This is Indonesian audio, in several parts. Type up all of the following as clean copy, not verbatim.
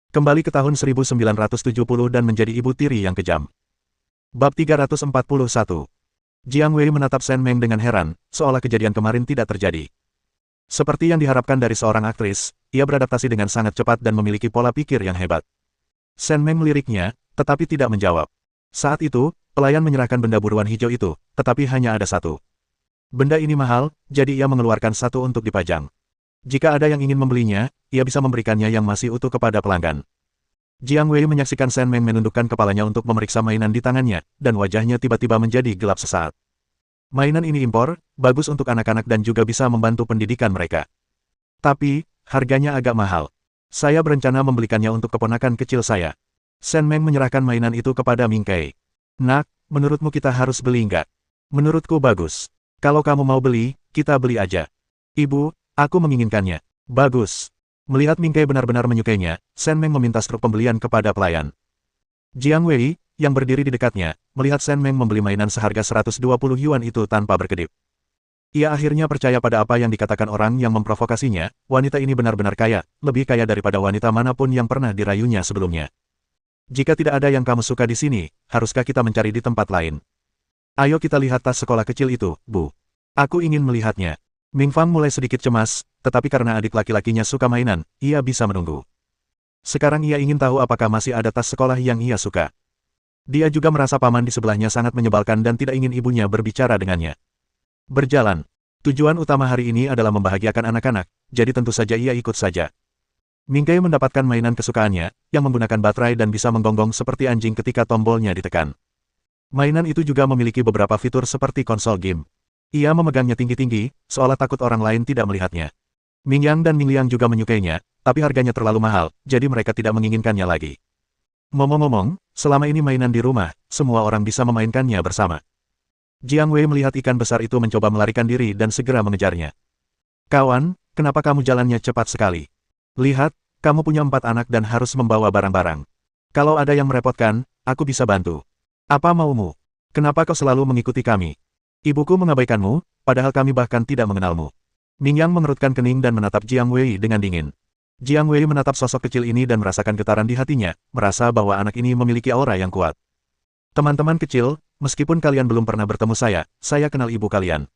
Kembali ke tahun 1970 dan menjadi ibu tiri yang kejam. Bab 341. Jiang Wei menatap Shen Meng dengan heran, seolah kejadian kemarin tidak terjadi. Seperti yang diharapkan dari seorang aktris, ia beradaptasi dengan sangat cepat dan memiliki pola pikir yang hebat. Shen Meng meliriknya, tetapi tidak menjawab. Saat itu, pelayan menyerahkan benda buruan hijau itu, tetapi hanya ada satu. Benda ini mahal, jadi ia mengeluarkan satu untuk dipajang. Jika ada yang ingin membelinya, ia bisa memberikannya yang masih utuh kepada pelanggan. Jiang Wei menyaksikan Shen Meng menundukkan kepalanya untuk memeriksa mainan di tangannya, dan wajahnya tiba-tiba menjadi gelap sesaat. Mainan ini impor, bagus untuk anak-anak dan juga bisa membantu pendidikan mereka. Tapi, harganya agak mahal. Saya berencana membelikannya untuk keponakan kecil saya. Shen Meng menyerahkan mainan itu kepada Ming Kei. Nak, menurutmu kita harus beli enggak? Menurutku bagus. Kalau kamu mau beli, kita beli aja. Ibu, aku menginginkannya. Bagus. Melihat Ming Kei benar-benar menyukainya, Shen Meng meminta struk pembelian kepada pelayan. Jiang Wei, yang berdiri di dekatnya, melihat Shen Meng membeli mainan seharga 120 yuan itu tanpa berkedip. Ia akhirnya percaya pada apa yang dikatakan orang yang memprovokasinya, wanita ini benar-benar kaya, lebih kaya daripada wanita manapun yang pernah dirayunya sebelumnya. Jika tidak ada yang kamu suka di sini, haruskah kita mencari di tempat lain? Ayo kita lihat tas sekolah kecil itu, Bu. Aku ingin melihatnya. Ming Fang mulai sedikit cemas, tetapi karena adik laki-lakinya suka mainan, ia bisa menunggu. Sekarang ia ingin tahu apakah masih ada tas sekolah yang ia suka. Dia juga merasa paman di sebelahnya sangat menyebalkan dan tidak ingin ibunya berbicara dengannya. Berjalan. Tujuan utama hari ini adalah membahagiakan anak-anak, jadi tentu saja ia ikut saja. Ming Kei mendapatkan mainan kesukaannya, yang menggunakan baterai dan bisa menggonggong seperti anjing ketika tombolnya ditekan. Mainan itu juga memiliki beberapa fitur seperti konsol game. Ia memegangnya tinggi-tinggi, seolah takut orang lain tidak melihatnya. Ming Yang dan Ming Liang juga menyukainya, tapi harganya terlalu mahal, jadi mereka tidak menginginkannya lagi. Ngomong-ngomong, selama ini mainan di rumah, semua orang bisa memainkannya bersama. Jiang Wei melihat ikan besar itu mencoba melarikan diri dan segera mengejarnya. Kawan, kenapa kamu jalannya cepat sekali? Lihat, kamu punya 4 anak dan harus membawa barang-barang. Kalau ada yang merepotkan, aku bisa bantu. Apa maumu? Kenapa kau selalu mengikuti kami? Ibuku mengabaikanmu, padahal kami bahkan tidak mengenalmu. Ming Yang mengerutkan kening dan menatap Jiang Wei dengan dingin. Jiang Wei menatap sosok kecil ini dan merasakan getaran di hatinya, merasa bahwa anak ini memiliki aura yang kuat. Teman-teman kecil, meskipun kalian belum pernah bertemu saya kenal ibu kalian.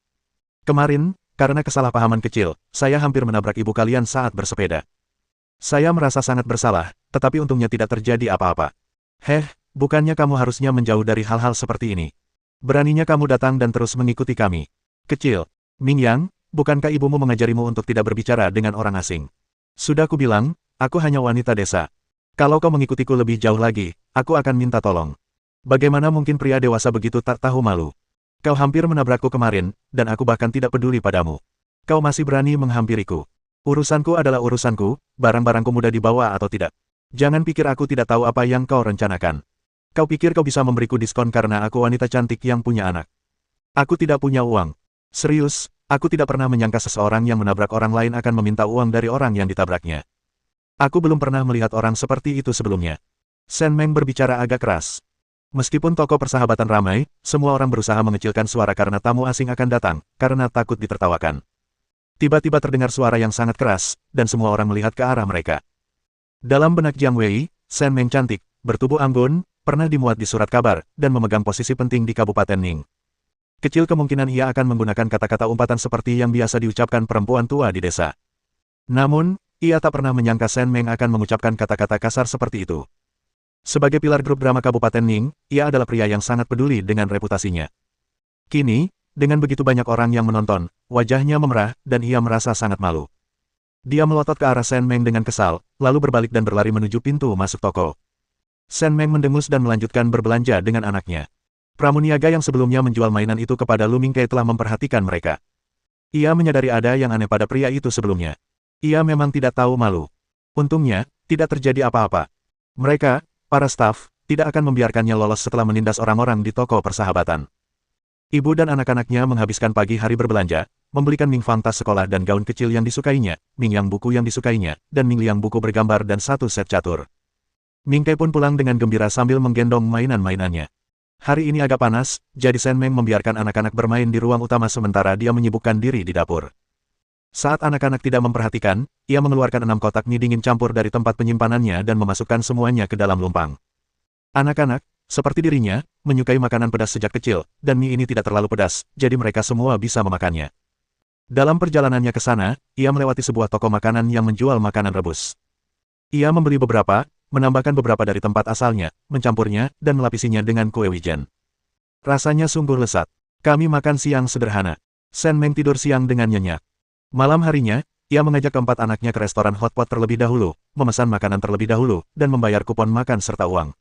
Kemarin, karena kesalahpahaman kecil, saya hampir menabrak ibu kalian saat bersepeda. Saya merasa sangat bersalah, tetapi untungnya tidak terjadi apa-apa. Bukannya kamu harusnya menjauh dari hal-hal seperti ini. Beraninya kamu datang dan terus mengikuti kami. Kecil, Ming Yang, bukankah ibumu mengajarimu untuk tidak berbicara dengan orang asing? Sudah kubilang, aku hanya wanita desa. Kalau kau mengikutiku lebih jauh lagi, aku akan minta tolong. Bagaimana mungkin pria dewasa begitu tak tahu malu? Kau hampir menabrakku kemarin, dan aku bahkan tidak peduli padamu. Kau masih berani menghampiriku. Urusanku adalah urusanku, barang-barangku mudah dibawa atau tidak. Jangan pikir aku tidak tahu apa yang kau rencanakan. Kau pikir kau bisa memberiku diskon karena aku wanita cantik yang punya anak? Aku tidak punya uang. Serius, aku tidak pernah menyangka seseorang yang menabrak orang lain akan meminta uang dari orang yang ditabraknya. Aku belum pernah melihat orang seperti itu sebelumnya. Shen Meng berbicara agak keras. Meskipun toko persahabatan ramai, semua orang berusaha mengecilkan suara karena tamu asing akan datang, karena takut ditertawakan. Tiba-tiba terdengar suara yang sangat keras, dan semua orang melihat ke arah mereka. Dalam benak Jiang Wei, Shen Meng cantik, bertubuh anggun, pernah dimuat di surat kabar, dan memegang posisi penting di Kabupaten Ning. Kecil kemungkinan ia akan menggunakan kata-kata umpatan seperti yang biasa diucapkan perempuan tua di desa. Namun, ia tak pernah menyangka Shen Meng akan mengucapkan kata-kata kasar seperti itu. Sebagai pilar grup drama Kabupaten Ning, ia adalah pria yang sangat peduli dengan reputasinya. Kini, dengan begitu banyak orang yang menonton, wajahnya memerah, dan ia merasa sangat malu. Dia melotot ke arah Shen Meng dengan kesal, lalu berbalik dan berlari menuju pintu masuk toko. Shen Meng mendengus dan melanjutkan berbelanja dengan anaknya. Pramuniaga yang sebelumnya menjual mainan itu kepada Lu Ming Kei telah memperhatikan mereka. Ia menyadari ada yang aneh pada pria itu sebelumnya. Ia memang tidak tahu malu. Untungnya, tidak terjadi apa-apa. Mereka, para staf, tidak akan membiarkannya lolos setelah menindas orang-orang di toko persahabatan. Ibu dan anak-anaknya menghabiskan pagi hari berbelanja, membelikan Ming Fang tas sekolah dan gaun kecil yang disukainya, Ming Yang buku yang disukainya, dan Ming Liang buku bergambar dan 1 set catur. Ming Kei pun pulang dengan gembira sambil menggendong mainan-mainannya. Hari ini agak panas, jadi Shen Meng membiarkan anak-anak bermain di ruang utama sementara dia menyibukkan diri di dapur. Saat anak-anak tidak memperhatikan, ia mengeluarkan 6 kotak mie dingin campur dari tempat penyimpanannya dan memasukkan semuanya ke dalam lumpang. Anak-anak, seperti dirinya, menyukai makanan pedas sejak kecil, dan mie ini tidak terlalu pedas, jadi mereka semua bisa memakannya. Dalam perjalanannya ke sana, ia melewati sebuah toko makanan yang menjual makanan rebus. Ia membeli beberapa, menambahkan beberapa dari tempat asalnya, mencampurnya, dan melapisinya dengan kue wijen. Rasanya sungguh lezat. Kami makan siang sederhana. Shen Meng tidur siang dengan nyenyak. Malam harinya, ia mengajak keempat anaknya ke restoran hotpot terlebih dahulu, memesan makanan terlebih dahulu, dan membayar kupon makan serta uang.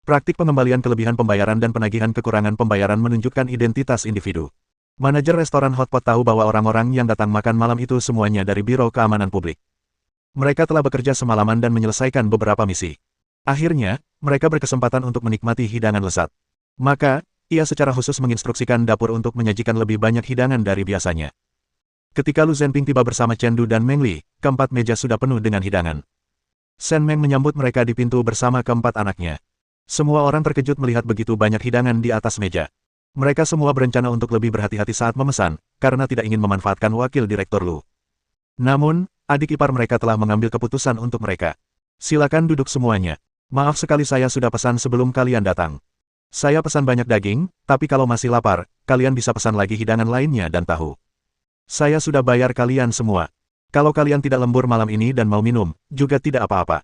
Praktik pengembalian kelebihan pembayaran dan penagihan kekurangan pembayaran menunjukkan identitas individu. Manajer restoran hotpot tahu bahwa orang-orang yang datang makan malam itu semuanya dari Biro Keamanan Publik. Mereka telah bekerja semalaman dan menyelesaikan beberapa misi. Akhirnya, mereka berkesempatan untuk menikmati hidangan lezat. Maka, ia secara khusus menginstruksikan dapur untuk menyajikan lebih banyak hidangan dari biasanya. Ketika Lu Zhenping tiba bersama Chen Du dan Meng Li, keempat meja sudah penuh dengan hidangan. Shen Meng menyambut mereka di pintu bersama keempat anaknya. Semua orang terkejut melihat begitu banyak hidangan di atas meja. Mereka semua berencana untuk lebih berhati-hati saat memesan, karena tidak ingin memanfaatkan wakil direktur Lu. Namun, adik ipar mereka telah mengambil keputusan untuk mereka. Silakan duduk semuanya. Maaf sekali saya sudah pesan sebelum kalian datang. Saya pesan banyak daging, tapi kalau masih lapar, kalian bisa pesan lagi hidangan lainnya dan tahu. Saya sudah bayar kalian semua. Kalau kalian tidak lembur malam ini dan mau minum, juga tidak apa-apa.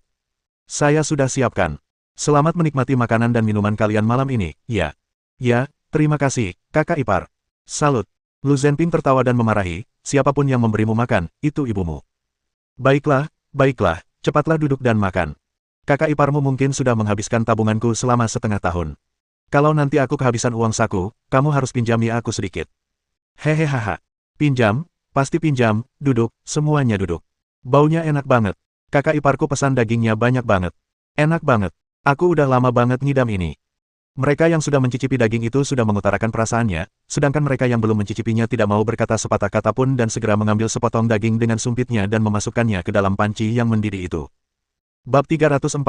Saya sudah siapkan. Selamat menikmati makanan dan minuman kalian malam ini, ya. Ya, terima kasih, kakak ipar. Salut. Lu Zhenping tertawa dan memarahi, siapapun yang memberimu makan, itu ibumu. Baiklah, baiklah, cepatlah duduk dan makan. Kakak iparmu mungkin sudah menghabiskan tabunganku selama setengah tahun. Kalau nanti aku kehabisan uang saku, kamu harus pinjami aku sedikit. Hehehaha. Pinjam, pasti pinjam, duduk, semuanya duduk. Baunya enak banget. Kakak iparku pesan dagingnya banyak banget. Enak banget. Aku udah lama banget ngidam ini. Mereka yang sudah mencicipi daging itu sudah mengutarakan perasaannya, sedangkan mereka yang belum mencicipinya tidak mau berkata sepatah kata pun dan segera mengambil sepotong daging dengan sumpitnya dan memasukkannya ke dalam panci yang mendidih itu. Bab 342.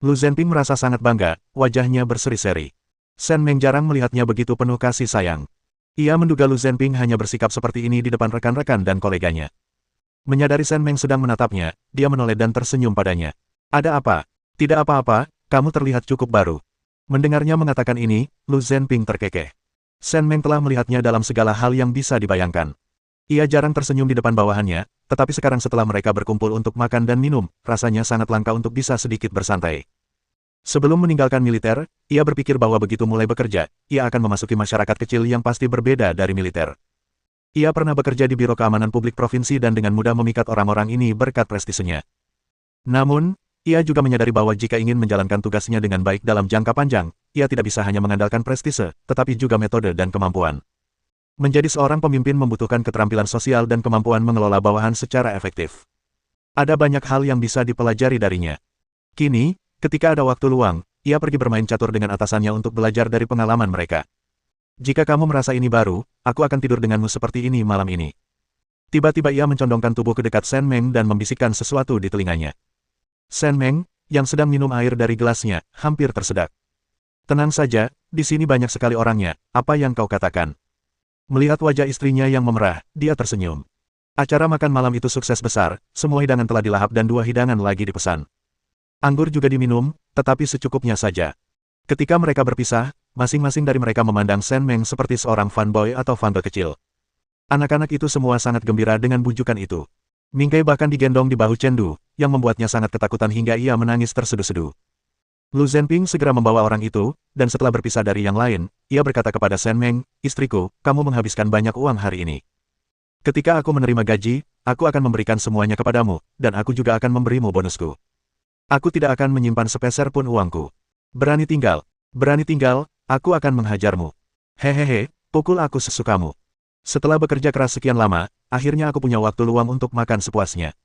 Lu Zhenping merasa sangat bangga, wajahnya berseri-seri. Shen Meng jarang melihatnya begitu penuh kasih sayang. Ia menduga Lu Zhenping hanya bersikap seperti ini di depan rekan-rekan dan koleganya. Menyadari Shen Meng sedang menatapnya, dia menoleh dan tersenyum padanya. Ada apa? Tidak apa-apa, kamu terlihat cukup baru. Mendengarnya mengatakan ini, Lu Zhenping terkekeh. Shen Meng telah melihatnya dalam segala hal yang bisa dibayangkan. Ia jarang tersenyum di depan bawahannya, tetapi sekarang setelah mereka berkumpul untuk makan dan minum, rasanya sangat langka untuk bisa sedikit bersantai. Sebelum meninggalkan militer, ia berpikir bahwa begitu mulai bekerja, ia akan memasuki masyarakat kecil yang pasti berbeda dari militer. Ia pernah bekerja di Biro Keamanan Publik Provinsi dan dengan mudah memikat orang-orang ini berkat prestisenya. Namun, ia juga menyadari bahwa jika ingin menjalankan tugasnya dengan baik dalam jangka panjang, ia tidak bisa hanya mengandalkan prestise, tetapi juga metode dan kemampuan. Menjadi seorang pemimpin membutuhkan keterampilan sosial dan kemampuan mengelola bawahan secara efektif. Ada banyak hal yang bisa dipelajari darinya. Kini, ketika ada waktu luang, ia pergi bermain catur dengan atasannya untuk belajar dari pengalaman mereka. Jika kamu merasa ini baru, aku akan tidur denganmu seperti ini malam ini. Tiba-tiba ia mencondongkan tubuh ke dekat Shen Meng dan membisikkan sesuatu di telinganya. Shen Meng, yang sedang minum air dari gelasnya, hampir tersedak. Tenang saja, di sini banyak sekali orangnya, apa yang kau katakan? Melihat wajah istrinya yang memerah, dia tersenyum. Acara makan malam itu sukses besar, semua hidangan telah dilahap dan 2 hidangan lagi dipesan. Anggur juga diminum, tetapi secukupnya saja. Ketika mereka berpisah, masing-masing dari mereka memandang Shen Meng seperti seorang fanboy atau fangirl kecil. Anak-anak itu semua sangat gembira dengan bujukan itu. Mingkai bahkan digendong di bahu Chen Du, yang membuatnya sangat ketakutan hingga ia menangis terseduh-seduh. Lu Zhenping segera membawa orang itu, dan setelah berpisah dari yang lain, ia berkata kepada Shen Meng, istriku, kamu menghabiskan banyak uang hari ini. Ketika aku menerima gaji, aku akan memberikan semuanya kepadamu, dan aku juga akan memberimu bonusku. Aku tidak akan menyimpan sepeser pun uangku. Berani tinggal, aku akan menghajarmu. Hehehe, pukul aku sesukamu. Setelah bekerja keras sekian lama, akhirnya aku punya waktu luang untuk makan sepuasnya.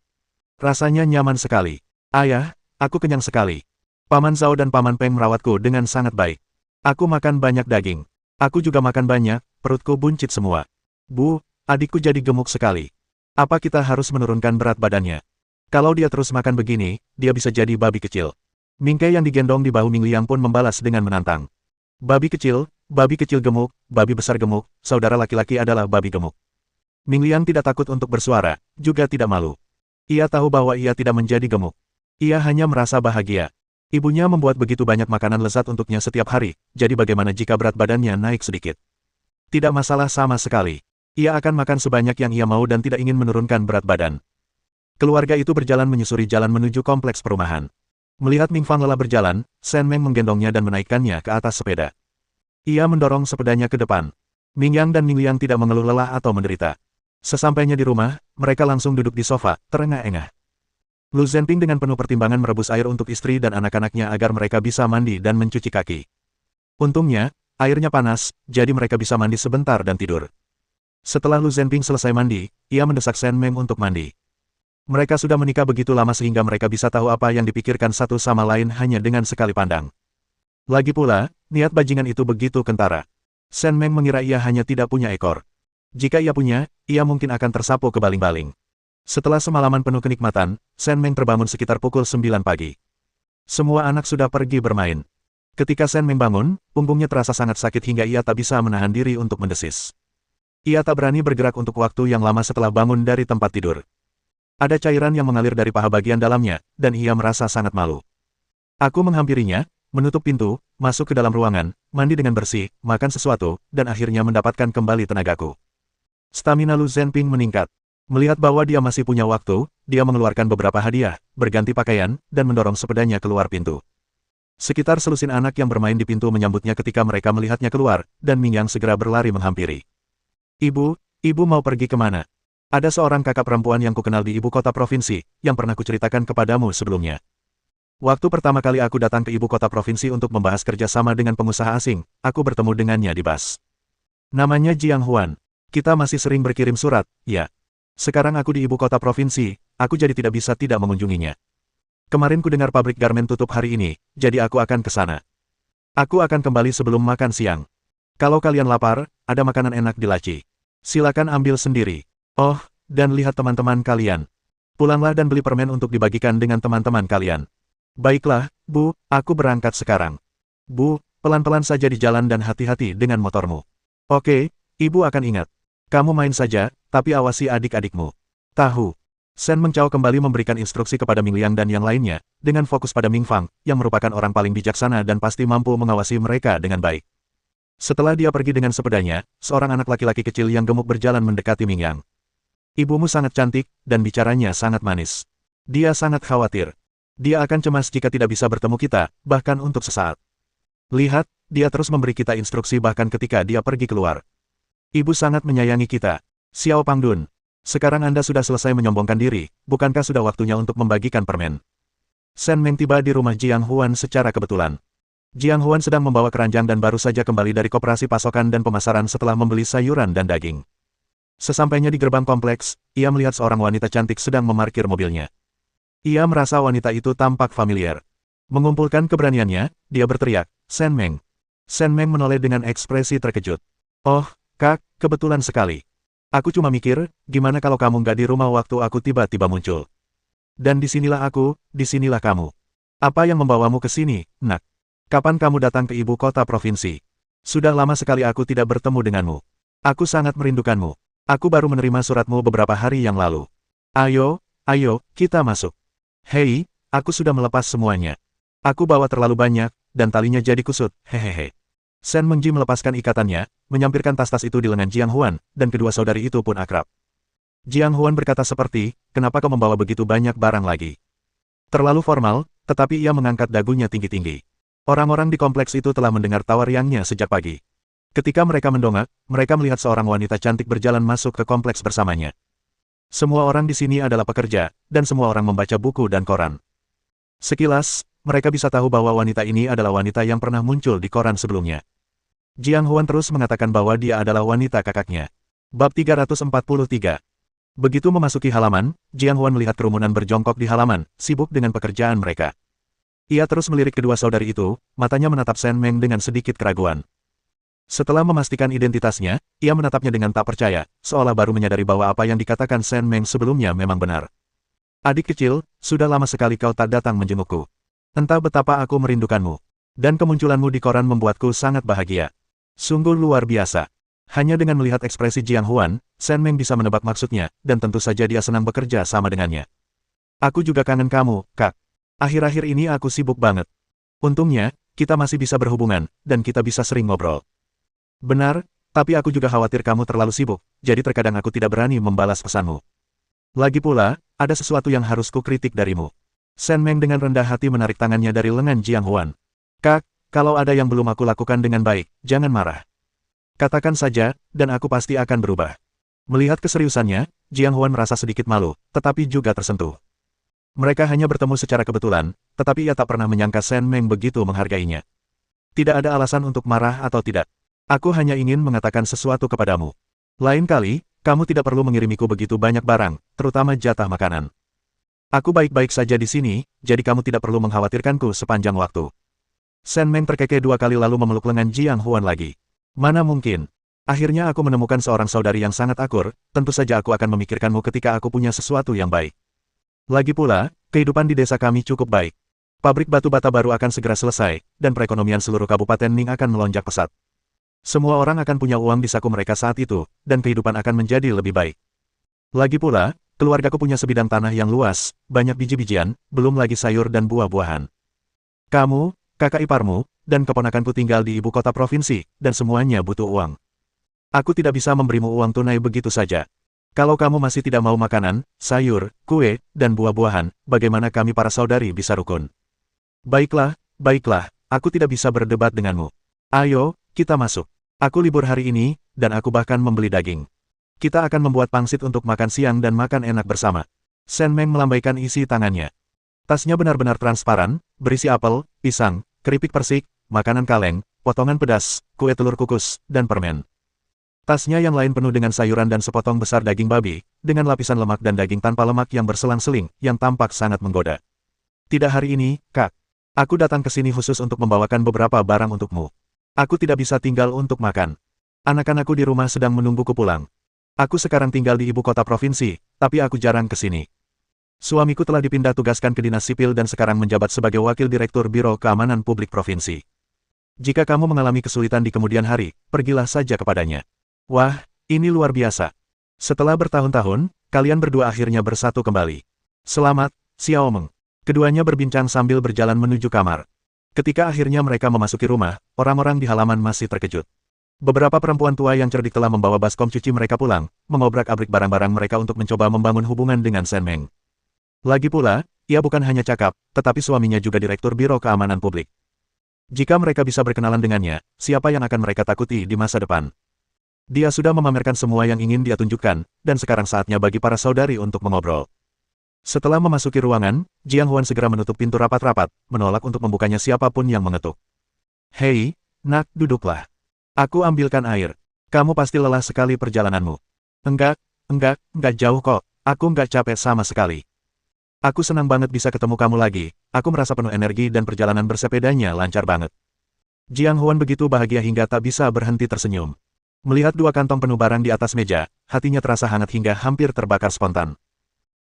Rasanya nyaman sekali. Ayah, aku kenyang sekali. Paman Zhao dan Paman Peng merawatku dengan sangat baik. Aku makan banyak daging. Aku juga makan banyak, perutku buncit semua. Bu, adikku jadi gemuk sekali. Apa kita harus menurunkan berat badannya? Kalau dia terus makan begini, dia bisa jadi babi kecil. Mingkai yang digendong di bahu Ming Liang pun membalas dengan menantang. Babi kecil gemuk, babi besar gemuk, saudara laki-laki adalah babi gemuk. Ming Liang tidak takut untuk bersuara, juga tidak malu. Ia tahu bahwa ia tidak menjadi gemuk. Ia hanya merasa bahagia. Ibunya membuat begitu banyak makanan lezat untuknya setiap hari, jadi bagaimana jika berat badannya naik sedikit? Tidak masalah sama sekali. Ia akan makan sebanyak yang ia mau dan tidak ingin menurunkan berat badan. Keluarga itu berjalan menyusuri jalan menuju kompleks perumahan. Melihat Ming Fang lelah berjalan, Shen Meng menggendongnya dan menaikkannya ke atas sepeda. Ia mendorong sepedanya ke depan. Ming Yang dan Ming Liang tidak mengeluh lelah atau menderita. Sesampainya di rumah, mereka langsung duduk di sofa, terengah-engah. Lu Zhenping dengan penuh pertimbangan merebus air untuk istri dan anak-anaknya agar mereka bisa mandi dan mencuci kaki. Untungnya, airnya panas, jadi mereka bisa mandi sebentar dan tidur. Setelah Lu Zhenping selesai mandi, ia mendesak Shen Meng untuk mandi. Mereka sudah menikah begitu lama sehingga mereka bisa tahu apa yang dipikirkan satu sama lain hanya dengan sekali pandang. Lagi pula, niat bajingan itu begitu kentara. Shen Meng mengira ia hanya tidak punya ekor. Jika ia punya, ia mungkin akan tersapu ke baling-baling. Setelah semalaman penuh kenikmatan, Shen Meng terbangun sekitar pukul 9 pagi. Semua anak sudah pergi bermain. Ketika Shen Meng bangun, punggungnya terasa sangat sakit hingga ia tak bisa menahan diri untuk mendesis. Ia tak berani bergerak untuk waktu yang lama setelah bangun dari tempat tidur. Ada cairan yang mengalir dari paha bagian dalamnya, dan ia merasa sangat malu. Aku menghampirinya, menutup pintu, masuk ke dalam ruangan, mandi dengan bersih, makan sesuatu, dan akhirnya mendapatkan kembali tenagaku. Stamina Lu Zhenping meningkat. Melihat bahwa dia masih punya waktu, dia mengeluarkan beberapa hadiah, berganti pakaian, dan mendorong sepedanya keluar pintu. Sekitar selusin anak yang bermain di pintu menyambutnya ketika mereka melihatnya keluar, dan Ming Yang segera berlari menghampiri. Ibu mau pergi kemana? Ada seorang kakak perempuan yang kukenal di ibu kota provinsi, yang pernah kuceritakan kepadamu sebelumnya. Waktu pertama kali aku datang ke ibu kota provinsi untuk membahas kerjasama dengan pengusaha asing, aku bertemu dengannya di bus. Namanya Jiang Huan. Kita masih sering berkirim surat, ya. Sekarang aku di ibu kota provinsi, aku jadi tidak bisa tidak mengunjunginya. Kemarin ku dengar pabrik garmen tutup hari ini, jadi aku akan ke sana. Aku akan kembali sebelum makan siang. Kalau kalian lapar, ada makanan enak di laci. Silakan ambil sendiri. Oh, dan lihat teman-teman kalian. Pulanglah dan beli permen untuk dibagikan dengan teman-teman kalian. Baiklah, Bu, aku berangkat sekarang. Bu, pelan-pelan saja di jalan dan hati-hati dengan motormu. Oke, Ibu akan ingat. Kamu main saja, tapi awasi adik-adikmu. Tahu. Shen Meng Chao kembali memberikan instruksi kepada Ming Liang dan yang lainnya, dengan fokus pada Ming Fang, yang merupakan orang paling bijaksana dan pasti mampu mengawasi mereka dengan baik. Setelah dia pergi dengan sepedanya, seorang anak laki-laki kecil yang gemuk berjalan mendekati Ming Yang. Ibumu sangat cantik, dan bicaranya sangat manis. Dia sangat khawatir. Dia akan cemas jika tidak bisa bertemu kita, bahkan untuk sesaat. Lihat, dia terus memberi kita instruksi bahkan ketika dia pergi keluar. Ibu sangat menyayangi kita. Xiao Pangdun. Sekarang Anda sudah selesai menyombongkan diri, bukankah sudah waktunya untuk membagikan permen? Shen Meng tiba di rumah Jiang Huan secara kebetulan. Jiang Huan sedang membawa keranjang dan baru saja kembali dari koperasi pasokan dan pemasaran setelah membeli sayuran dan daging. Sesampainya di gerbang kompleks, ia melihat seorang wanita cantik sedang memarkir mobilnya. Ia merasa wanita itu tampak familiar. Mengumpulkan keberaniannya, dia berteriak, Shen Meng. Shen Meng menoleh dengan ekspresi terkejut. Oh, Kak, kebetulan sekali. Aku cuma mikir, gimana kalau kamu nggak di rumah waktu aku tiba-tiba muncul. Dan disinilah aku, disinilah kamu. Apa yang membawamu ke sini, Nak? Kapan kamu datang ke ibu kota provinsi? Sudah lama sekali aku tidak bertemu denganmu. Aku sangat merindukanmu. Aku baru menerima suratmu beberapa hari yang lalu. Ayo, kita masuk. Hei, aku sudah melepas semuanya. Aku bawa terlalu banyak, dan talinya jadi kusut, hehehe. Shen Meng Ji melepaskan ikatannya, menyampirkan tas-tas itu di lengan Jiang Huan, dan kedua saudari itu pun akrab. Jiang Huan berkata seperti, kenapa kau membawa begitu banyak barang lagi? Terlalu formal, tetapi ia mengangkat dagunya tinggi-tinggi. Orang-orang di kompleks itu telah mendengar tawa riangnya sejak pagi. Ketika mereka mendongak, mereka melihat seorang wanita cantik berjalan masuk ke kompleks bersamanya. Semua orang di sini adalah pekerja, dan semua orang membaca buku dan koran. Sekilas, mereka bisa tahu bahwa wanita ini adalah wanita yang pernah muncul di koran sebelumnya. Jiang Huan terus mengatakan bahwa dia adalah wanita kakaknya. Bab 343. Begitu memasuki halaman, Jiang Huan melihat kerumunan berjongkok di halaman, sibuk dengan pekerjaan mereka. Ia terus melirik kedua saudari itu, matanya menatap Shen Meng dengan sedikit keraguan. Setelah memastikan identitasnya, ia menatapnya dengan tak percaya, seolah baru menyadari bahwa apa yang dikatakan Shen Meng sebelumnya memang benar. Adik kecil, sudah lama sekali kau tak datang menjengukku. Entah betapa aku merindukanmu. Dan kemunculanmu di koran membuatku sangat bahagia. Sungguh luar biasa. Hanya dengan melihat ekspresi Jiang Huan, Shen Meng bisa menebak maksudnya, dan tentu saja dia senang bekerja sama dengannya. Aku juga kangen kamu, Kak. Akhir-akhir ini aku sibuk banget. Untungnya, kita masih bisa berhubungan, dan kita bisa sering ngobrol. Benar, tapi aku juga khawatir kamu terlalu sibuk, jadi terkadang aku tidak berani membalas pesanmu. Lagi pula, ada sesuatu yang harus kukritik darimu. Shen Meng dengan rendah hati menarik tangannya dari lengan Jiang Huan. Kak, kalau ada yang belum aku lakukan dengan baik, jangan marah. Katakan saja, dan aku pasti akan berubah. Melihat keseriusannya, Jiang Huan merasa sedikit malu, tetapi juga tersentuh. Mereka hanya bertemu secara kebetulan, tetapi ia tak pernah menyangka Shen Meng begitu menghargainya. Tidak ada alasan untuk marah atau tidak. Aku hanya ingin mengatakan sesuatu kepadamu. Lain kali, kamu tidak perlu mengirimiku begitu banyak barang, terutama jatah makanan. Aku baik-baik saja di sini, jadi kamu tidak perlu mengkhawatirkanku sepanjang waktu. Shen Meng terkekeh 2 kali lalu memeluk lengan Jiang Huan lagi. Mana mungkin? Akhirnya aku menemukan seorang saudari yang sangat akur, tentu saja aku akan memikirkanmu ketika aku punya sesuatu yang baik. Lagi pula, kehidupan di desa kami cukup baik. Pabrik batu bata baru akan segera selesai, dan perekonomian seluruh Kabupaten Ning akan melonjak pesat. Semua orang akan punya uang di saku mereka saat itu, dan kehidupan akan menjadi lebih baik. Lagi pula, keluargaku punya sebidang tanah yang luas, banyak biji-bijian, belum lagi sayur dan buah-buahan. Kamu, kakak iparmu, dan keponakanku tinggal di ibu kota provinsi, dan semuanya butuh uang. Aku tidak bisa memberimu uang tunai begitu saja. Kalau kamu masih tidak mau makanan, sayur, kue, dan buah-buahan, bagaimana kami para saudari bisa rukun? Baiklah, baiklah, aku tidak bisa berdebat denganmu. Ayo, kita masuk. Aku libur hari ini, dan aku bahkan membeli daging. Kita akan membuat pangsit untuk makan siang dan makan enak bersama. Shen Meng melambaikan isi tangannya. Tasnya benar-benar transparan, berisi apel, pisang, keripik persik, makanan kaleng, potongan pedas, kue telur kukus, dan permen. Tasnya yang lain penuh dengan sayuran dan sepotong besar daging babi, dengan lapisan lemak dan daging tanpa lemak yang berselang-seling, yang tampak sangat menggoda. Tidak hari ini, Kak. Aku datang ke sini khusus untuk membawakan beberapa barang untukmu. Aku tidak bisa tinggal untuk makan. Anak-anakku di rumah sedang menungguku pulang. Aku sekarang tinggal di ibu kota provinsi, tapi aku jarang ke sini. Suamiku telah dipindah tugaskan ke dinas sipil dan sekarang menjabat sebagai wakil direktur Biro Keamanan Publik Provinsi. Jika kamu mengalami kesulitan di kemudian hari, pergilah saja kepadanya. Wah, ini luar biasa. Setelah bertahun-tahun, kalian berdua akhirnya bersatu kembali. Selamat, Xiao Meng. Keduanya berbincang sambil berjalan menuju kamar. Ketika akhirnya mereka memasuki rumah, orang-orang di halaman masih terkejut. Beberapa perempuan tua yang cerdik telah membawa baskom cuci mereka pulang, mengobrak-abrik barang-barang mereka untuk mencoba membangun hubungan dengan Shen Meng. Lagi pula, ia bukan hanya cakap, tetapi suaminya juga direktur Biro Keamanan Publik. Jika mereka bisa berkenalan dengannya, siapa yang akan mereka takuti di masa depan? Dia sudah memamerkan semua yang ingin dia tunjukkan, dan sekarang saatnya bagi para saudari untuk mengobrol. Setelah memasuki ruangan, Jiang Huan segera menutup pintu rapat-rapat, menolak untuk membukanya siapapun yang mengetuk. Hei, nak, duduklah. Aku ambilkan air. Kamu pasti lelah sekali perjalananmu. Enggak jauh kok, aku enggak capek sama sekali. Aku senang banget bisa ketemu kamu lagi, aku merasa penuh energi dan perjalanan bersepedanya lancar banget. Jiang Huan begitu bahagia hingga tak bisa berhenti tersenyum. Melihat 2 kantong penuh barang di atas meja, hatinya terasa hangat hingga hampir terbakar spontan.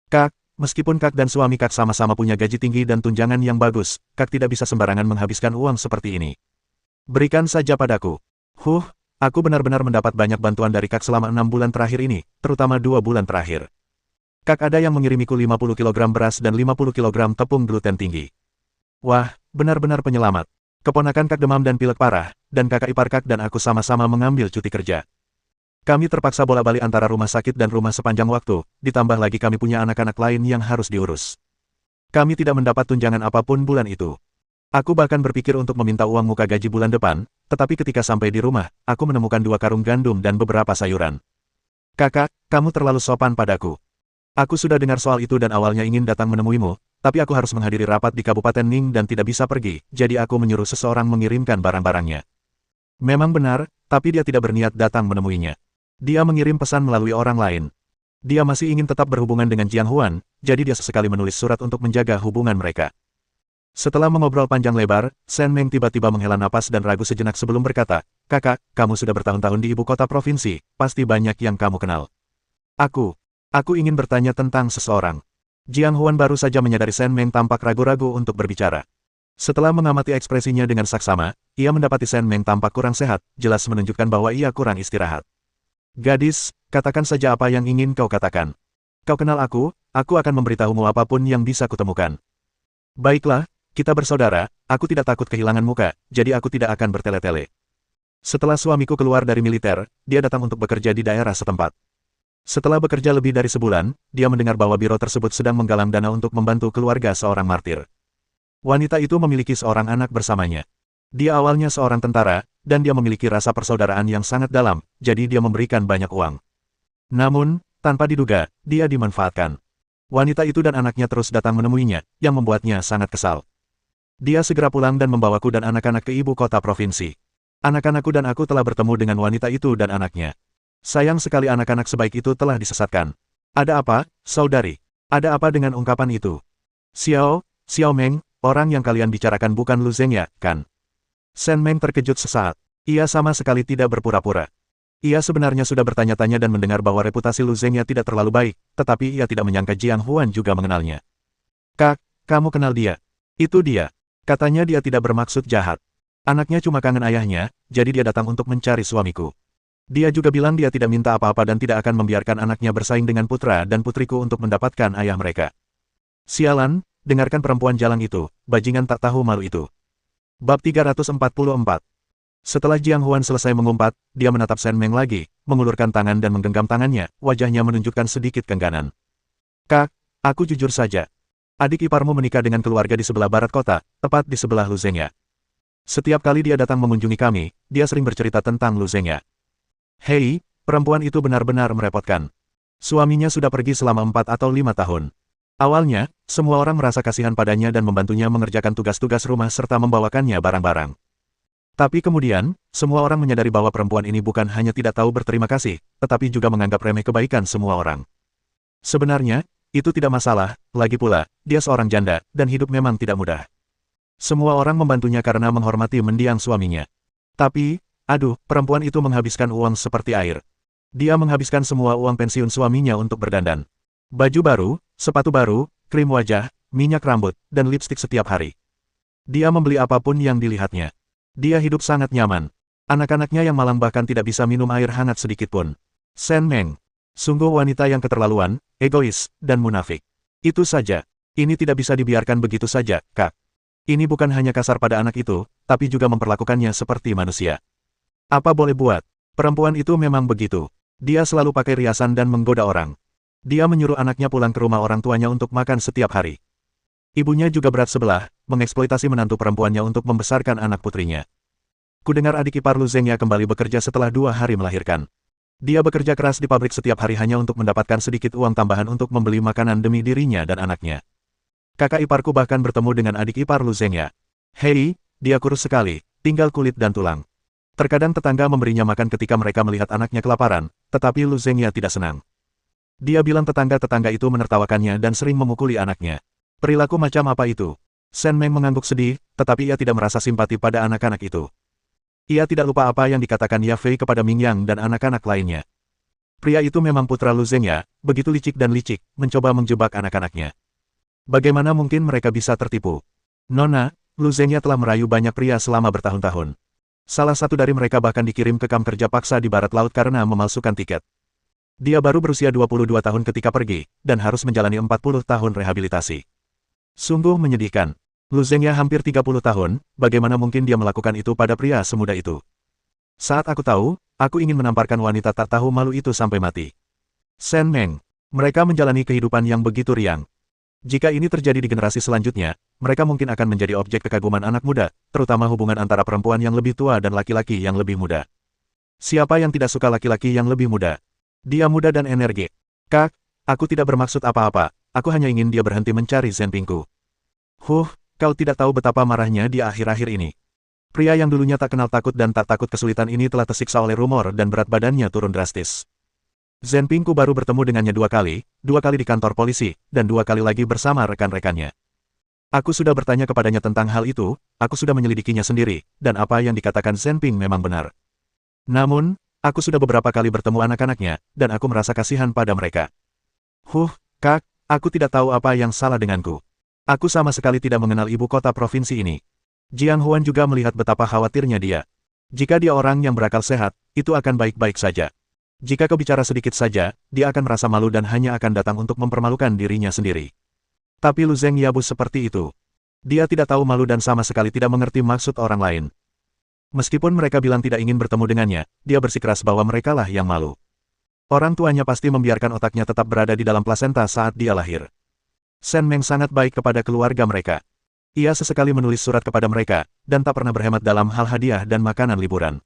Kak, meskipun Kak dan suami Kak sama-sama punya gaji tinggi dan tunjangan yang bagus, Kak tidak bisa sembarangan menghabiskan uang seperti ini. Berikan saja padaku. Aku benar-benar mendapat banyak bantuan dari Kak selama 6 bulan terakhir ini, terutama 2 bulan terakhir. Kak ada yang mengirimiku 50 kg beras dan 50 kg tepung gluten tinggi. Wah, benar-benar penyelamat. Keponakan Kak demam dan pilek parah, dan kakak ipar Kak dan aku sama-sama mengambil cuti kerja. Kami terpaksa bolak-balik antara rumah sakit dan rumah sepanjang waktu, ditambah lagi kami punya anak-anak lain yang harus diurus. Kami tidak mendapat tunjangan apapun bulan itu. Aku bahkan berpikir untuk meminta uang muka gaji bulan depan, tetapi ketika sampai di rumah, aku menemukan 2 karung gandum dan beberapa sayuran. Kakak, kamu terlalu sopan padaku. Aku sudah dengar soal itu dan awalnya ingin datang menemuimu, tapi aku harus menghadiri rapat di Kabupaten Ning dan tidak bisa pergi, jadi aku menyuruh seseorang mengirimkan barang-barangnya. Memang benar, tapi dia tidak berniat datang menemuinya. Dia mengirim pesan melalui orang lain. Dia masih ingin tetap berhubungan dengan Jiang Huan, jadi dia sesekali menulis surat untuk menjaga hubungan mereka. Setelah mengobrol panjang lebar, Shen Meng tiba-tiba menghela napas dan ragu sejenak sebelum berkata, Kakak, kamu sudah bertahun-tahun di ibu kota provinsi, pasti banyak yang kamu kenal. Aku ingin bertanya tentang seseorang. Jiang Huan baru saja menyadari Shen Meng tampak ragu-ragu untuk berbicara. Setelah mengamati ekspresinya dengan saksama, ia mendapati Shen Meng tampak kurang sehat, jelas menunjukkan bahwa ia kurang istirahat. Gadis, katakan saja apa yang ingin kau katakan. Kau kenal aku akan memberitahumu apapun yang bisa kutemukan. Baiklah, kita bersaudara, aku tidak takut kehilangan muka, jadi aku tidak akan bertele-tele. Setelah suamiku keluar dari militer, dia datang untuk bekerja di daerah setempat. Setelah bekerja lebih dari sebulan, dia mendengar bahwa biro tersebut sedang menggalang dana untuk membantu keluarga seorang martir. Wanita itu memiliki seorang anak bersamanya. Dia awalnya seorang tentara, dan dia memiliki rasa persaudaraan yang sangat dalam, jadi dia memberikan banyak uang. Namun, tanpa diduga, dia dimanfaatkan. Wanita itu dan anaknya terus datang menemuinya, yang membuatnya sangat kesal. Dia segera pulang dan membawaku dan anak-anak ke ibu kota provinsi. Anak-anakku dan aku telah bertemu dengan wanita itu dan anaknya. Sayang sekali anak-anak sebaik itu telah disesatkan. Ada apa, saudari? Ada apa dengan ungkapan itu? Xiao Meng, orang yang kalian bicarakan bukan Lu Zhengya, kan? Shen Meng terkejut sesaat. Ia sama sekali tidak berpura-pura. Ia sebenarnya sudah bertanya-tanya dan mendengar bahwa reputasi Lu Zhengya tidak terlalu baik, tetapi ia tidak menyangka Jiang Huan juga mengenalnya. Kak, kamu kenal dia? Itu dia. Katanya dia tidak bermaksud jahat. Anaknya cuma kangen ayahnya, jadi dia datang untuk mencari suamiku. Dia juga bilang dia tidak minta apa-apa dan tidak akan membiarkan anaknya bersaing dengan putra dan putriku untuk mendapatkan ayah mereka. Sialan, dengarkan perempuan jalang itu, bajingan tak tahu malu itu. Bab 344. Setelah Jiang Huan selesai mengumpat, dia menatap Shen Meng lagi, mengulurkan tangan dan menggenggam tangannya, wajahnya menunjukkan sedikit kengganan. Kak, aku jujur saja. Adik iparmu menikah dengan keluarga di sebelah barat kota, tepat di sebelah Lu Zhengya. Setiap kali dia datang mengunjungi kami, dia sering bercerita tentang Lu Zhengya. Hei, perempuan itu benar-benar merepotkan. Suaminya sudah pergi selama 4 atau 5 tahun. Awalnya, semua orang merasa kasihan padanya dan membantunya mengerjakan tugas-tugas rumah serta membawakannya barang-barang. Tapi kemudian, semua orang menyadari bahwa perempuan ini bukan hanya tidak tahu berterima kasih, tetapi juga menganggap remeh kebaikan semua orang. Sebenarnya, itu tidak masalah, lagi pula, dia seorang janda, dan hidup memang tidak mudah. Semua orang membantunya karena menghormati mendiang suaminya. Tapi, aduh, perempuan itu menghabiskan uang seperti air. Dia menghabiskan semua uang pensiun suaminya untuk berdandan. Baju baru, sepatu baru, krim wajah, minyak rambut, dan lipstik setiap hari. Dia membeli apapun yang dilihatnya. Dia hidup sangat nyaman. Anak-anaknya yang malang bahkan tidak bisa minum air hangat sedikitpun. Shen Meng. Sungguh wanita yang keterlaluan, egois, dan munafik. Itu saja. Ini tidak bisa dibiarkan begitu saja, Kak. Ini bukan hanya kasar pada anak itu, tapi juga memperlakukannya seperti manusia. Apa boleh buat? Perempuan itu memang begitu. Dia selalu pakai riasan dan menggoda orang. Dia menyuruh anaknya pulang ke rumah orang tuanya untuk makan setiap hari. Ibunya juga berat sebelah, mengeksploitasi menantu perempuannya untuk membesarkan anak putrinya. Kudengar adik ipar Lu Zhengya kembali bekerja setelah 2 hari melahirkan. Dia bekerja keras di pabrik setiap hari hanya untuk mendapatkan sedikit uang tambahan untuk membeli makanan demi dirinya dan anaknya. Kakak iparku bahkan bertemu dengan adik ipar Lu Zhengya. Hei, dia kurus sekali, tinggal kulit dan tulang. Terkadang tetangga memberinya makan ketika mereka melihat anaknya kelaparan, tetapi Lu Zhengya tidak senang. Dia bilang tetangga-tetangga itu menertawakannya dan sering memukuli anaknya. Perilaku macam apa itu? Shen Meng mengangguk sedih, tetapi ia tidak merasa simpati pada anak-anak itu. Ia tidak lupa apa yang dikatakan Ya Fei kepada Ming Yang dan anak-anak lainnya. Pria itu memang putra Lu Zhengya, begitu licik dan licik, mencoba menjebak anak-anaknya. Bagaimana mungkin mereka bisa tertipu? Nona, Lu Zhengya telah merayu banyak pria selama bertahun-tahun. Salah satu dari mereka bahkan dikirim ke kamp kerja paksa di barat laut karena memalsukan tiket. Dia baru berusia 22 tahun ketika pergi, dan harus menjalani 40 tahun rehabilitasi. Sungguh menyedihkan. Lu Zhengya hampir 30 tahun, bagaimana mungkin dia melakukan itu pada pria semuda itu? Saat aku tahu, aku ingin menamparkan wanita tak tahu malu itu sampai mati. Shen Meng. Mereka menjalani kehidupan yang begitu riang. Jika ini terjadi di generasi selanjutnya, mereka mungkin akan menjadi objek kekaguman anak muda, terutama hubungan antara perempuan yang lebih tua dan laki-laki yang lebih muda. Siapa yang tidak suka laki-laki yang lebih muda? Dia muda dan energi. Kak, aku tidak bermaksud apa-apa. Aku hanya ingin dia berhenti mencari Zenpingku. Kau tidak tahu betapa marahnya dia akhir-akhir ini. Pria yang dulunya tak kenal takut dan tak takut kesulitan ini telah tersiksa oleh rumor dan berat badannya turun drastis. Zenpingku baru bertemu dengannya 2 kali di kantor polisi, dan 2 kali lagi bersama rekan-rekannya. Aku sudah bertanya kepadanya tentang hal itu, aku sudah menyelidikinya sendiri, dan apa yang dikatakan Zenping memang benar. Namun, aku sudah beberapa kali bertemu anak-anaknya, dan aku merasa kasihan pada mereka. Kak, aku tidak tahu apa yang salah denganku. Aku sama sekali tidak mengenal ibu kota provinsi ini. Jiang Huan juga melihat betapa khawatirnya dia. Jika dia orang yang berakal sehat, itu akan baik-baik saja. Jika kau bicara sedikit saja, dia akan merasa malu dan hanya akan datang untuk mempermalukan dirinya sendiri. Tapi Lu Zheng Yabus seperti itu. Dia tidak tahu malu dan sama sekali tidak mengerti maksud orang lain. Meskipun mereka bilang tidak ingin bertemu dengannya, dia bersikeras bahwa merekalah yang malu. Orang tuanya pasti membiarkan otaknya tetap berada di dalam plasenta saat dia lahir. Shen Meng sangat baik kepada keluarga mereka. Ia sesekali menulis surat kepada mereka, dan tak pernah berhemat dalam hal hadiah dan makanan liburan.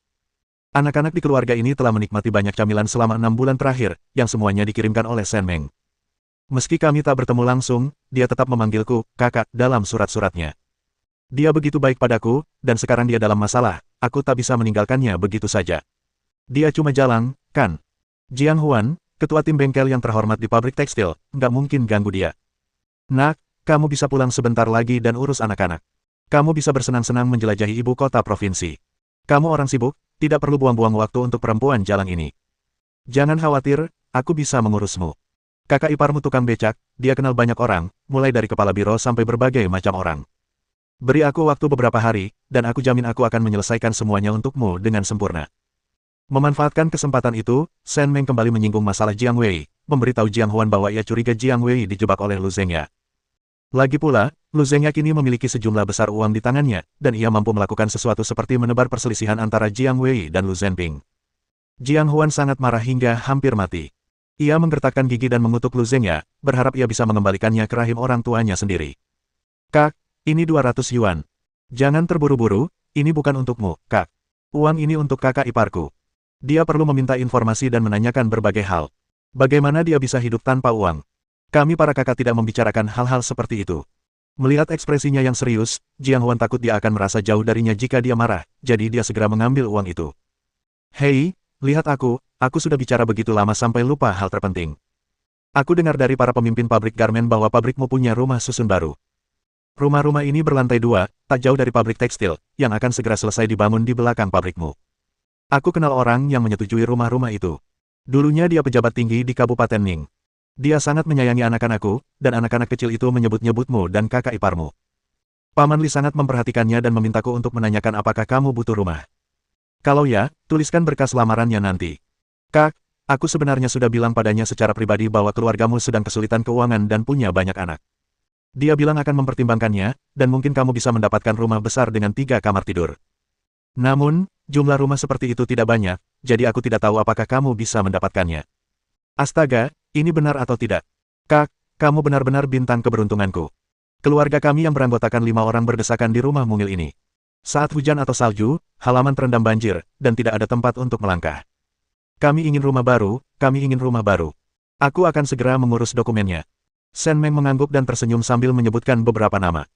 Anak-anak di keluarga ini telah menikmati banyak camilan selama 6 bulan terakhir, yang semuanya dikirimkan oleh Shen Meng. Meski kami tak bertemu langsung, dia tetap memanggilku, kakak, dalam surat-suratnya. Dia begitu baik padaku, dan sekarang dia dalam masalah, aku tak bisa meninggalkannya begitu saja. Dia cuma jalan, kan? Jiang Huan, ketua tim bengkel yang terhormat di pabrik tekstil, nggak mungkin ganggu dia. Nak, kamu bisa pulang sebentar lagi dan urus anak-anak. Kamu bisa bersenang-senang menjelajahi ibu kota provinsi. Kamu orang sibuk, tidak perlu buang-buang waktu untuk perempuan jalan ini. Jangan khawatir, aku bisa mengurusmu. Kakak iparmu tukang becak, dia kenal banyak orang, mulai dari kepala biro sampai berbagai macam orang. Beri aku waktu beberapa hari, dan aku jamin aku akan menyelesaikan semuanya untukmu dengan sempurna. Memanfaatkan kesempatan itu, Shen Meng kembali menyinggung masalah Jiang Wei, memberitahu Jiang Huan bahwa ia curiga Jiang Wei dijebak oleh Lu Zhengya. Lagi pula, Lu Zhengya kini memiliki sejumlah besar uang di tangannya, dan ia mampu melakukan sesuatu seperti menebar perselisihan antara Jiang Wei dan Lu Zhenping. Jiang Huan sangat marah hingga hampir mati. Ia menggertakkan gigi dan mengutuk Lu Zhengya, berharap ia bisa mengembalikannya ke rahim orang tuanya sendiri. Kak, ini 200 yuan. Jangan terburu-buru, ini bukan untukmu, Kak. Uang ini untuk kakak iparku. Dia perlu meminta informasi dan menanyakan berbagai hal. Bagaimana dia bisa hidup tanpa uang? Kami para kakak tidak membicarakan hal-hal seperti itu. Melihat ekspresinya yang serius, Jiang Huan takut dia akan merasa jauh darinya jika dia marah, jadi dia segera mengambil uang itu. Hei, lihat aku sudah bicara begitu lama sampai lupa hal terpenting. Aku dengar dari para pemimpin pabrik garmen bahwa pabrikmu punya rumah susun baru. Rumah-rumah ini berlantai 2, tak jauh dari pabrik tekstil, yang akan segera selesai dibangun di belakang pabrikmu. Aku kenal orang yang menyetujui rumah-rumah itu. Dulunya dia pejabat tinggi di Kabupaten Ning. Dia sangat menyayangi anak-anakku, dan anak-anak kecil itu menyebut-nyebutmu dan kakak iparmu. Paman Li sangat memperhatikannya dan memintaku untuk menanyakan apakah kamu butuh rumah. Kalau ya, tuliskan berkas lamarannya nanti. Kak, aku sebenarnya sudah bilang padanya secara pribadi bahwa keluargamu sedang kesulitan keuangan dan punya banyak anak. Dia bilang akan mempertimbangkannya, dan mungkin kamu bisa mendapatkan rumah besar dengan 3 kamar tidur. Namun, jumlah rumah seperti itu tidak banyak, jadi aku tidak tahu apakah kamu bisa mendapatkannya. Astaga, ini benar atau tidak? Kak, kamu benar-benar bintang keberuntunganku. Keluarga kami yang beranggotakan 5 orang berdesakan di rumah mungil ini. Saat hujan atau salju, halaman terendam banjir, dan tidak ada tempat untuk melangkah. Kami ingin rumah baru, kami ingin rumah baru. Aku akan segera mengurus dokumennya. Shen Meng mengangguk dan tersenyum sambil menyebutkan beberapa nama.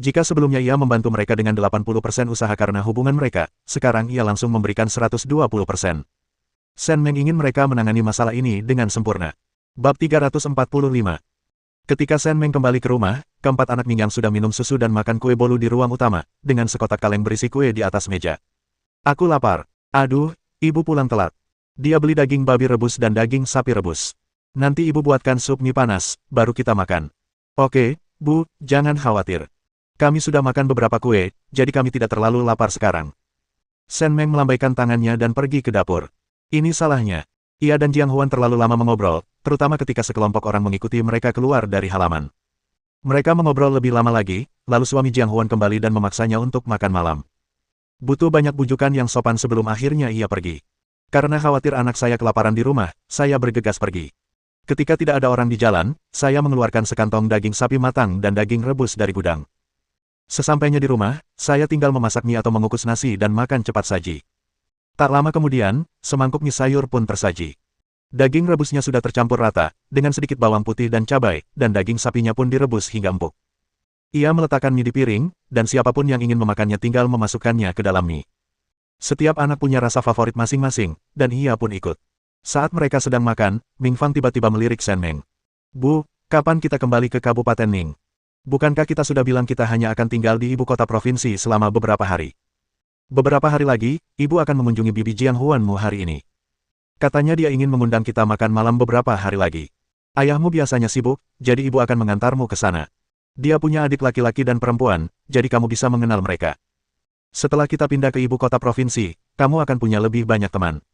Jika sebelumnya ia membantu mereka dengan 80% usaha karena hubungan mereka, sekarang ia langsung memberikan 120%. Shen Meng ingin mereka menangani masalah ini dengan sempurna. Bab 345. Ketika Shen Meng kembali ke rumah, keempat anak Mingyang sudah minum susu dan makan kue bolu di ruang utama, dengan sekotak kaleng berisi kue di atas meja. Aku lapar. Aduh, ibu pulang telat. Dia beli daging babi rebus dan daging sapi rebus. Nanti ibu buatkan sup mie panas, baru kita makan. Oke, Bu, jangan khawatir. Kami sudah makan beberapa kue, jadi kami tidak terlalu lapar sekarang. Shen Meng melambaikan tangannya dan pergi ke dapur. Ini salahnya. Ia dan Jiang Huan terlalu lama mengobrol, terutama ketika sekelompok orang mengikuti mereka keluar dari halaman. Mereka mengobrol lebih lama lagi, lalu suami Jiang Huan kembali dan memaksanya untuk makan malam. Butuh banyak bujukan yang sopan sebelum akhirnya ia pergi. Karena khawatir anak saya kelaparan di rumah, saya bergegas pergi. Ketika tidak ada orang di jalan, saya mengeluarkan sekantong daging sapi matang dan daging rebus dari gudang. Sesampainya di rumah, saya tinggal memasak mie atau mengukus nasi dan makan cepat saji. Tak lama kemudian, semangkuk mie sayur pun tersaji. Daging rebusnya sudah tercampur rata, dengan sedikit bawang putih dan cabai, dan daging sapinya pun direbus hingga empuk. Ia meletakkan mie di piring, dan siapapun yang ingin memakannya tinggal memasukkannya ke dalam mie. Setiap anak punya rasa favorit masing-masing, dan ia pun ikut. Saat mereka sedang makan, Ming Fang tiba-tiba melirik Shen Meng. Bu, kapan kita kembali ke Kabupaten Ning? Bukankah kita sudah bilang kita hanya akan tinggal di ibu kota provinsi selama beberapa hari? Beberapa hari lagi, ibu akan mengunjungi bibi Jiang Huanmu hari ini. Katanya dia ingin mengundang kita makan malam beberapa hari lagi. Ayahmu biasanya sibuk, jadi ibu akan mengantarmu ke sana. Dia punya adik laki-laki dan perempuan, jadi kamu bisa mengenal mereka. Setelah kita pindah ke ibu kota provinsi, kamu akan punya lebih banyak teman.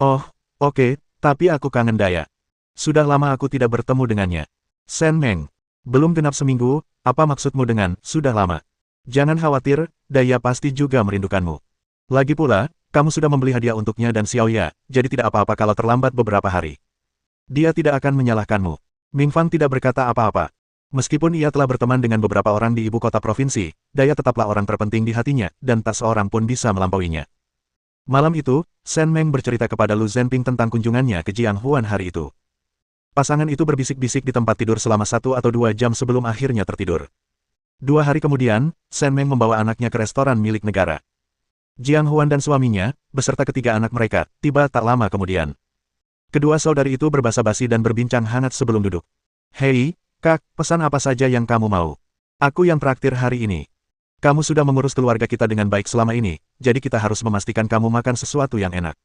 Oh, oke, tapi aku kangen Daya. Sudah lama aku tidak bertemu dengannya. Sen Meng. Belum genap seminggu, apa maksudmu dengan sudah lama? Jangan khawatir, Daya pasti juga merindukanmu. Lagi pula, kamu sudah membeli hadiah untuknya dan Xiaoya, jadi tidak apa-apa kalau terlambat beberapa hari. Dia tidak akan menyalahkanmu. Ming Fang tidak berkata apa-apa. Meskipun ia telah berteman dengan beberapa orang di ibu kota provinsi, Daya tetaplah orang terpenting di hatinya, dan tak seorang pun bisa melampauinya. Malam itu, Sen Meng bercerita kepada Lu Zhenping tentang kunjungannya ke Jiang Huan hari itu. Pasangan itu berbisik-bisik di tempat tidur selama 1 atau 2 jam sebelum akhirnya tertidur. 2 hari kemudian, Sen Meng membawa anaknya ke restoran milik negara. Jiang Huan dan suaminya, beserta ketiga anak mereka, tiba tak lama kemudian. Kedua saudari itu berbasa-basi dan berbincang hangat sebelum duduk. Hei, Kak, pesan apa saja yang kamu mau? Aku yang traktir hari ini. Kamu sudah mengurus keluarga kita dengan baik selama ini, jadi kita harus memastikan kamu makan sesuatu yang enak.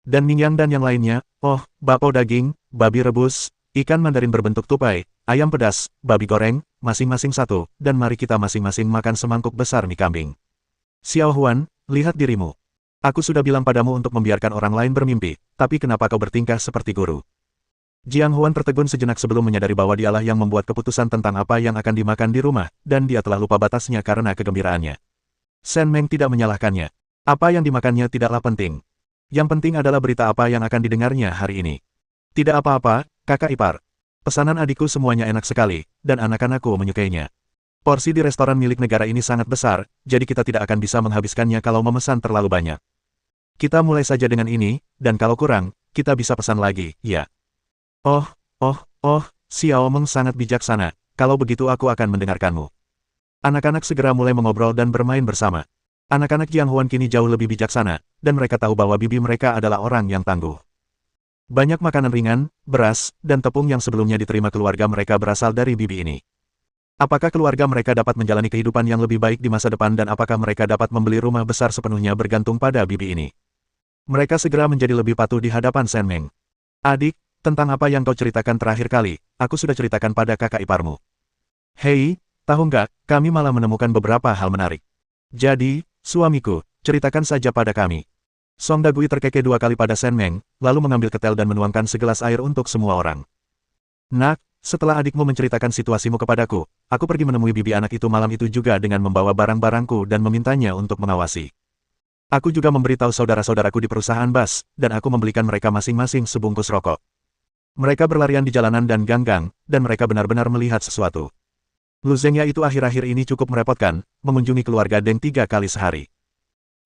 Dan Mingyang dan yang lainnya, oh, bakpao daging, babi rebus, ikan mandarin berbentuk tupai, ayam pedas, babi goreng, masing-masing satu, dan mari kita masing-masing makan semangkuk besar mie kambing. Xiao Huan, lihat dirimu. Aku sudah bilang padamu untuk membiarkan orang lain bermimpi, tapi kenapa kau bertingkah seperti guru? Jiang Huan tertegun sejenak sebelum menyadari bahwa dialah yang membuat keputusan tentang apa yang akan dimakan di rumah, dan dia telah lupa batasnya karena kegembiraannya. Sen Meng tidak menyalahkannya. Apa yang dimakannya tidaklah penting. Yang penting adalah berita apa yang akan didengarnya hari ini. Tidak apa-apa, kakak ipar. Pesanan adikku semuanya enak sekali, dan anak-anakku menyukainya. Porsi di restoran milik negara ini sangat besar, jadi kita tidak akan bisa menghabiskannya kalau memesan terlalu banyak. Kita mulai saja dengan ini, dan kalau kurang, kita bisa pesan lagi, ya. Oh, Xiao Meng sangat bijaksana, kalau begitu aku akan mendengarkanmu. Anak-anak segera mulai mengobrol dan bermain bersama. Anak-anak Jiang Huan kini jauh lebih bijaksana, dan mereka tahu bahwa bibi mereka adalah orang yang tangguh. Banyak makanan ringan, beras, dan tepung yang sebelumnya diterima keluarga mereka berasal dari bibi ini. Apakah keluarga mereka dapat menjalani kehidupan yang lebih baik di masa depan dan apakah mereka dapat membeli rumah besar sepenuhnya bergantung pada bibi ini? Mereka segera menjadi lebih patuh di hadapan Sen Meng. Adik, tentang apa yang kau ceritakan terakhir kali, aku sudah ceritakan pada kakak iparmu. Hei, tahu nggak, kami malah menemukan beberapa hal menarik. Jadi, suamiku, ceritakan saja pada kami. Song Dagui terkekeh 2 kali pada Sen Meng, lalu mengambil ketel dan menuangkan segelas air untuk semua orang. Nak, setelah adikmu menceritakan situasimu kepadaku, aku pergi menemui bibi anak itu malam itu juga dengan membawa barang-barangku dan memintanya untuk mengawasi. Aku juga memberitahu saudara-saudaraku di perusahaan bas, dan aku membelikan mereka masing-masing sebungkus rokok. Mereka berlarian di jalanan dan gang-gang, dan mereka benar-benar melihat sesuatu. Lu Zhengya itu akhir-akhir ini cukup merepotkan, mengunjungi keluarga Deng 3 kali sehari.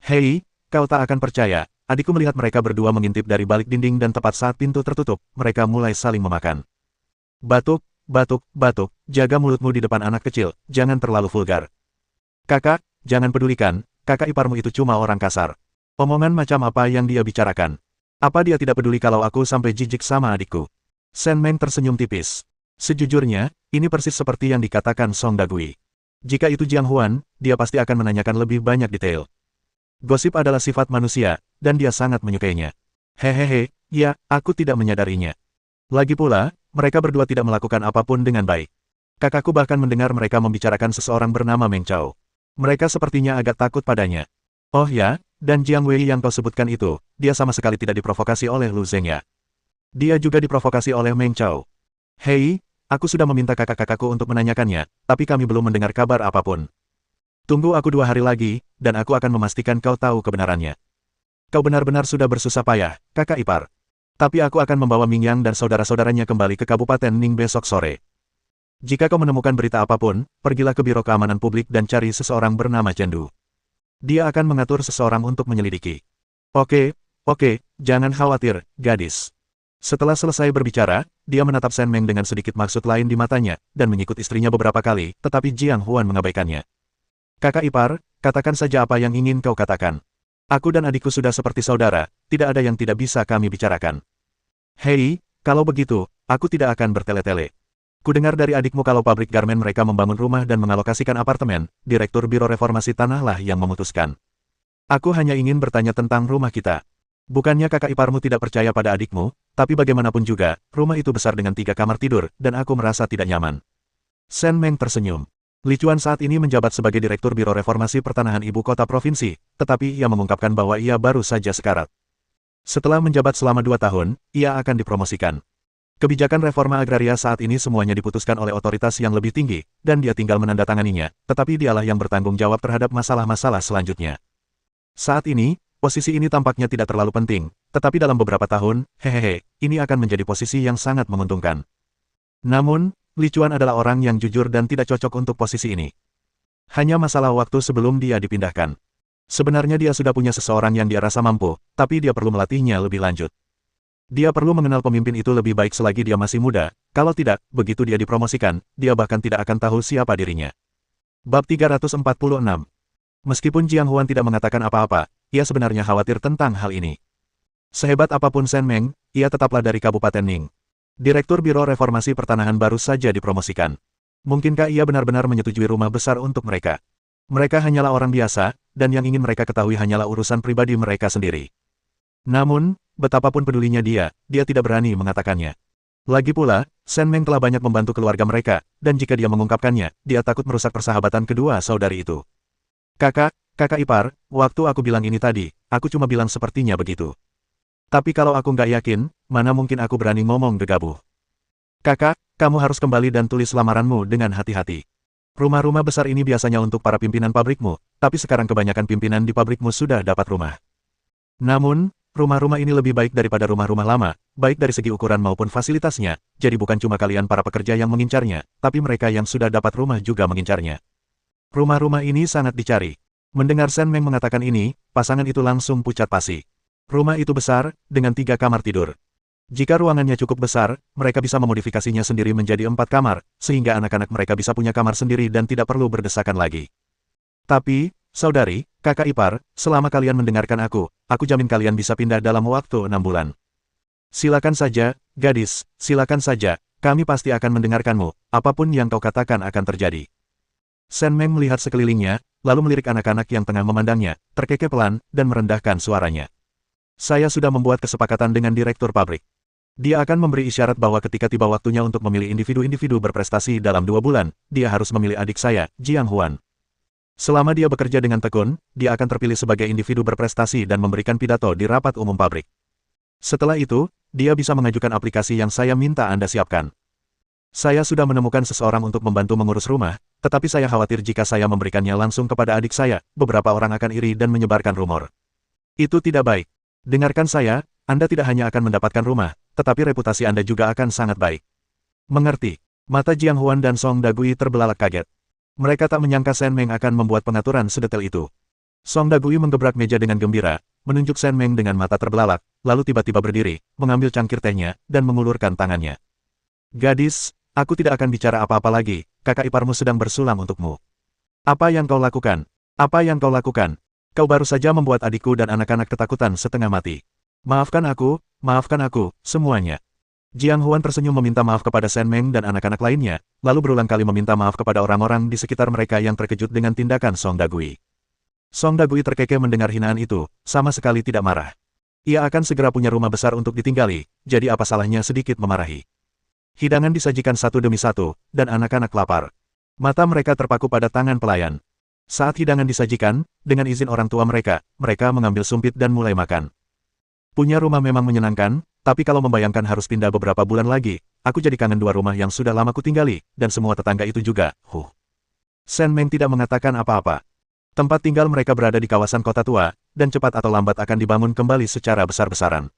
Hei, kau tak akan percaya, adikku melihat mereka berdua mengintip dari balik dinding dan tepat saat pintu tertutup, mereka mulai saling memakan. Batuk, jaga mulutmu di depan anak kecil, jangan terlalu vulgar. Kakak, jangan pedulikan, kakak iparmu itu cuma orang kasar. Omongan macam apa yang dia bicarakan? Apa dia tidak peduli kalau aku sampai jijik sama adikku? Sen Meng tersenyum tipis. Sejujurnya, ini persis seperti yang dikatakan Song Dagui. Jika itu Jiang Huan, dia pasti akan menanyakan lebih banyak detail. Gosip adalah sifat manusia, dan dia sangat menyukainya. Hehehe, ya, aku tidak menyadarinya. Lagi pula, mereka berdua tidak melakukan apapun dengan baik. Kakakku bahkan mendengar mereka membicarakan seseorang bernama Meng Chao. Mereka sepertinya agak takut padanya. Oh ya, dan Jiang Wei yang kau sebutkan itu, dia sama sekali tidak diprovokasi oleh Lu Zhengya. Dia juga diprovokasi oleh Meng Chao. Hei, aku sudah meminta kakak-kakakku untuk menanyakannya, tapi kami belum mendengar kabar apapun. Tunggu aku 2 hari lagi, dan aku akan memastikan kau tahu kebenarannya. Kau benar-benar sudah bersusah payah, kakak ipar. Tapi aku akan membawa Mingyang dan saudara-saudaranya kembali ke Kabupaten Ning besok sore. Jika kau menemukan berita apapun, pergilah ke Biro Keamanan Publik dan cari seseorang bernama Chengdu. Dia akan mengatur seseorang untuk menyelidiki. Oke, jangan khawatir, gadis. Setelah selesai berbicara, dia menatap Sen Meng dengan sedikit maksud lain di matanya, dan mengikut istrinya beberapa kali, tetapi Jiang Huan mengabaikannya. Kakak ipar, katakan saja apa yang ingin kau katakan. Aku dan adikku sudah seperti saudara, tidak ada yang tidak bisa kami bicarakan. Hei, kalau begitu, aku tidak akan bertele-tele. Kudengar dari adikmu kalau pabrik garmen mereka membangun rumah dan mengalokasikan apartemen, Direktur Biro Reformasi Tanahlah yang memutuskan. Aku hanya ingin bertanya tentang rumah kita. Bukannya kakak iparmu tidak percaya pada adikmu, tapi bagaimanapun juga, rumah itu besar dengan 3 kamar tidur, dan aku merasa tidak nyaman. Shen Meng tersenyum. Li Chuan saat ini menjabat sebagai Direktur Biro Reformasi Pertanahan Ibu Kota Provinsi, tetapi ia mengungkapkan bahwa ia baru saja sekarat. Setelah menjabat selama 2 tahun, ia akan dipromosikan. Kebijakan reforma agraria saat ini semuanya diputuskan oleh otoritas yang lebih tinggi, dan dia tinggal menandatanganinya, tetapi dialah yang bertanggung jawab terhadap masalah-masalah selanjutnya. Saat ini, posisi ini tampaknya tidak terlalu penting, tetapi dalam beberapa tahun, hehehe, ini akan menjadi posisi yang sangat menguntungkan. Namun, Li Chuan adalah orang yang jujur dan tidak cocok untuk posisi ini. Hanya masalah waktu sebelum dia dipindahkan. Sebenarnya dia sudah punya seseorang yang dia rasa mampu, tapi dia perlu melatihnya lebih lanjut. Dia perlu mengenal pemimpin itu lebih baik selagi dia masih muda, kalau tidak, begitu dia dipromosikan, dia bahkan tidak akan tahu siapa dirinya. Bab 346. Meskipun Jiang Huan tidak mengatakan apa-apa, ia sebenarnya khawatir tentang hal ini. Sehebat apapun Shen Meng, ia tetaplah dari Kabupaten Ning. Direktur Biro Reformasi Pertanahan baru saja dipromosikan. Mungkinkah ia benar-benar menyetujui rumah besar untuk mereka? Mereka hanyalah orang biasa, dan yang ingin mereka ketahui hanyalah urusan pribadi mereka sendiri. Namun, betapapun pedulinya dia tidak berani mengatakannya. Lagi pula, Shen Meng telah banyak membantu keluarga mereka, dan jika dia mengungkapkannya, dia takut merusak persahabatan kedua saudari itu. Kakak ipar, waktu aku bilang ini tadi, aku cuma bilang sepertinya begitu. Tapi kalau aku nggak yakin, mana mungkin aku berani ngomong gegabah. Kakak, kamu harus kembali dan tulis lamaranmu dengan hati-hati. Rumah-rumah besar ini biasanya untuk para pimpinan pabrikmu, tapi sekarang kebanyakan pimpinan di pabrikmu sudah dapat rumah. Namun, rumah-rumah ini lebih baik daripada rumah-rumah lama, baik dari segi ukuran maupun fasilitasnya, jadi bukan cuma kalian para pekerja yang mengincarnya, tapi mereka yang sudah dapat rumah juga mengincarnya. Rumah-rumah ini sangat dicari. Mendengar Shen Meng mengatakan ini, pasangan itu langsung pucat pasi. Rumah itu besar, dengan 3 kamar tidur. Jika ruangannya cukup besar, mereka bisa memodifikasinya sendiri menjadi 4 kamar, sehingga anak-anak mereka bisa punya kamar sendiri dan tidak perlu berdesakan lagi. Tapi, saudari, kakak ipar, selama kalian mendengarkan aku jamin kalian bisa pindah dalam waktu 6 bulan. Silakan saja, gadis, silakan saja, kami pasti akan mendengarkanmu, apapun yang kau katakan akan terjadi. Shen Meng melihat sekelilingnya, lalu melirik anak-anak yang tengah memandangnya, terkekeh pelan, dan merendahkan suaranya. Saya sudah membuat kesepakatan dengan direktur pabrik. Dia akan memberi isyarat bahwa ketika tiba waktunya untuk memilih individu-individu berprestasi dalam 2 bulan, dia harus memilih adik saya, Jiang Huan. Selama dia bekerja dengan tekun, dia akan terpilih sebagai individu berprestasi dan memberikan pidato di rapat umum pabrik. Setelah itu, dia bisa mengajukan aplikasi yang saya minta Anda siapkan. Saya sudah menemukan seseorang untuk membantu mengurus rumah, tetapi saya khawatir jika saya memberikannya langsung kepada adik saya, beberapa orang akan iri dan menyebarkan rumor. Itu tidak baik. Dengarkan saya, Anda tidak hanya akan mendapatkan rumah, tetapi reputasi Anda juga akan sangat baik. Mengerti? Mata Jiang Huan dan Song Dagui terbelalak kaget. Mereka tak menyangka Shen Meng akan membuat pengaturan sedetail itu. Song Dagui menggebrak meja dengan gembira, menunjuk Shen Meng dengan mata terbelalak, lalu tiba-tiba berdiri, mengambil cangkir tehnya, dan mengulurkan tangannya. Gadis, aku tidak akan bicara apa-apa lagi, kakak iparmu sedang bersulam untukmu. Apa yang kau lakukan? Apa yang kau lakukan? Kau baru saja membuat adikku dan anak-anak ketakutan setengah mati. Maafkan aku, semuanya. Jiang Huan tersenyum meminta maaf kepada Shen Meng dan anak-anak lainnya, lalu berulang kali meminta maaf kepada orang-orang di sekitar mereka yang terkejut dengan tindakan Song Dagui. Song Dagui terkekeh mendengar hinaan itu, sama sekali tidak marah. Ia akan segera punya rumah besar untuk ditinggali, jadi apa salahnya sedikit memarahi. Hidangan disajikan satu demi satu, dan anak-anak lapar. Mata mereka terpaku pada tangan pelayan. Saat hidangan disajikan, dengan izin orang tua mereka mengambil sumpit dan mulai makan. Punya rumah memang menyenangkan, tapi kalau membayangkan harus pindah beberapa bulan lagi, aku jadi kangen 2 rumah yang sudah lama kutinggali, dan semua tetangga itu juga, Shen Meng tidak mengatakan apa-apa. Tempat tinggal mereka berada di kawasan kota tua, dan cepat atau lambat akan dibangun kembali secara besar-besaran.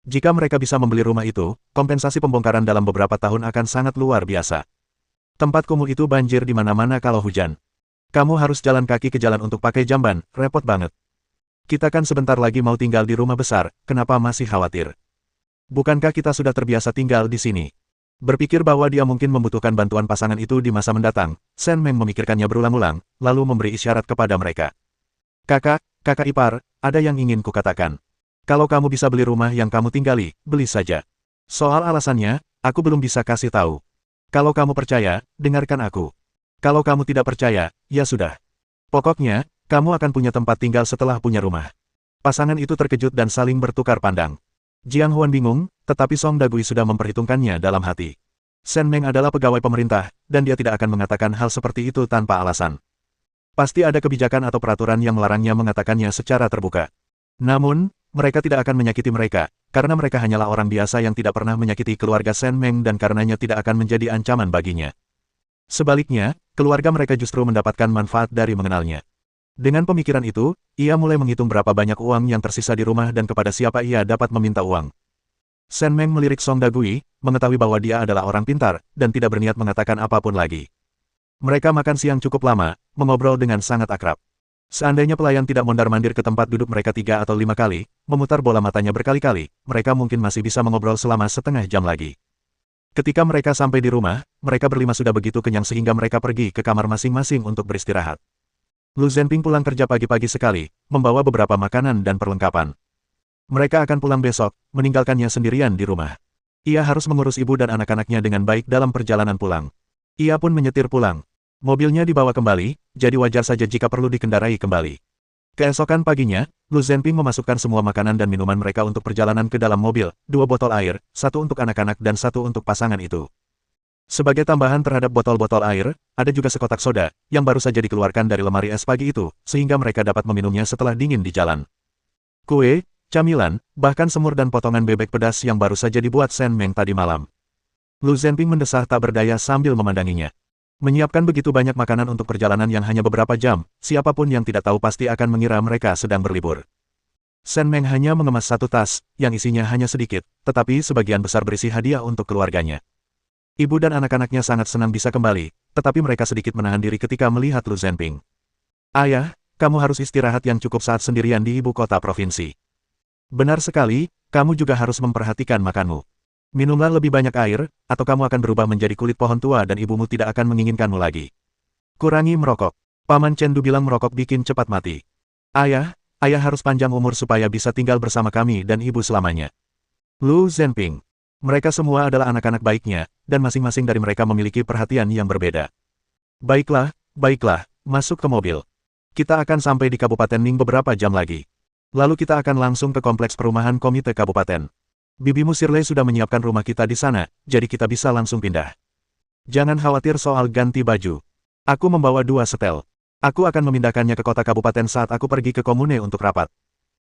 Jika mereka bisa membeli rumah itu, kompensasi pembongkaran dalam beberapa tahun akan sangat luar biasa. Tempat kumuh itu banjir di mana-mana kalau hujan. Kamu harus jalan kaki ke jalan untuk pakai jamban, repot banget. Kita kan sebentar lagi mau tinggal di rumah besar, kenapa masih khawatir? Bukankah kita sudah terbiasa tinggal di sini? Berpikir bahwa dia mungkin membutuhkan bantuan pasangan itu di masa mendatang, Shen Meng memikirkannya berulang-ulang, lalu memberi isyarat kepada mereka. Kakak ipar, ada yang ingin kukatakan. Kalau kamu bisa beli rumah yang kamu tinggali, beli saja. Soal alasannya, aku belum bisa kasih tahu. Kalau kamu percaya, dengarkan aku. Kalau kamu tidak percaya, ya sudah. Pokoknya, kamu akan punya tempat tinggal setelah punya rumah. Pasangan itu terkejut dan saling bertukar pandang. Jiang Huan bingung, tetapi Song Dagui sudah memperhitungkannya dalam hati. Shen Meng adalah pegawai pemerintah, dan dia tidak akan mengatakan hal seperti itu tanpa alasan. Pasti ada kebijakan atau peraturan yang melarangnya mengatakannya secara terbuka. Namun, mereka tidak akan menyakiti mereka, karena mereka hanyalah orang biasa yang tidak pernah menyakiti keluarga Shen Meng dan karenanya tidak akan menjadi ancaman baginya. Sebaliknya, keluarga mereka justru mendapatkan manfaat dari mengenalnya. Dengan pemikiran itu, ia mulai menghitung berapa banyak uang yang tersisa di rumah dan kepada siapa ia dapat meminta uang. Shen Meng melirik Song Dagui, mengetahui bahwa dia adalah orang pintar, dan tidak berniat mengatakan apapun lagi. Mereka makan siang cukup lama, mengobrol dengan sangat akrab. Seandainya pelayan tidak mondar-mandir ke tempat duduk mereka 3 atau 5 kali, memutar bola matanya berkali-kali, mereka mungkin masih bisa mengobrol selama setengah jam lagi. Ketika mereka sampai di rumah, mereka berlima sudah begitu kenyang sehingga mereka pergi ke kamar masing-masing untuk beristirahat. Lu Zhenping pulang kerja pagi-pagi sekali, membawa beberapa makanan dan perlengkapan. Mereka akan pulang besok, meninggalkannya sendirian di rumah. Ia harus mengurus ibu dan anak-anaknya dengan baik dalam perjalanan pulang. Ia pun menyetir pulang. Mobilnya dibawa kembali, jadi wajar saja jika perlu dikendarai kembali. Keesokan paginya, Lu Zhenping memasukkan semua makanan dan minuman mereka untuk perjalanan ke dalam mobil, 2 botol air, 1 untuk anak-anak dan 1 untuk pasangan itu. Sebagai tambahan terhadap botol-botol air, ada juga sekotak soda, yang baru saja dikeluarkan dari lemari es pagi itu, sehingga mereka dapat meminumnya setelah dingin di jalan. Kue, camilan, bahkan semur dan potongan bebek pedas yang baru saja dibuat Shen Meng tadi malam. Lu Zhenping mendesah tak berdaya sambil memandanginya. Menyiapkan begitu banyak makanan untuk perjalanan yang hanya beberapa jam, siapapun yang tidak tahu pasti akan mengira mereka sedang berlibur. Shen Meng hanya mengemas 1 tas, yang isinya hanya sedikit, tetapi sebagian besar berisi hadiah untuk keluarganya. Ibu dan anak-anaknya sangat senang bisa kembali, tetapi mereka sedikit menahan diri ketika melihat Lu Zhenping. Ayah, kamu harus istirahat yang cukup saat sendirian di ibu kota provinsi. Benar sekali, kamu juga harus memperhatikan makanmu. Minumlah lebih banyak air, atau kamu akan berubah menjadi kulit pohon tua dan ibumu tidak akan menginginkanmu lagi. Kurangi merokok. Paman Chengdu bilang merokok bikin cepat mati. Ayah harus panjang umur supaya bisa tinggal bersama kami dan ibu selamanya. Lu Zhenping. Mereka semua adalah anak-anak baiknya, dan masing-masing dari mereka memiliki perhatian yang berbeda. Baiklah, masuk ke mobil. Kita akan sampai di Kabupaten Ning beberapa jam lagi. Lalu kita akan langsung ke kompleks perumahan komite kabupaten. Bibimu Shirley sudah menyiapkan rumah kita di sana, jadi kita bisa langsung pindah. Jangan khawatir soal ganti baju. Aku membawa 2 setel. Aku akan memindahkannya ke kota kabupaten saat aku pergi ke komune untuk rapat.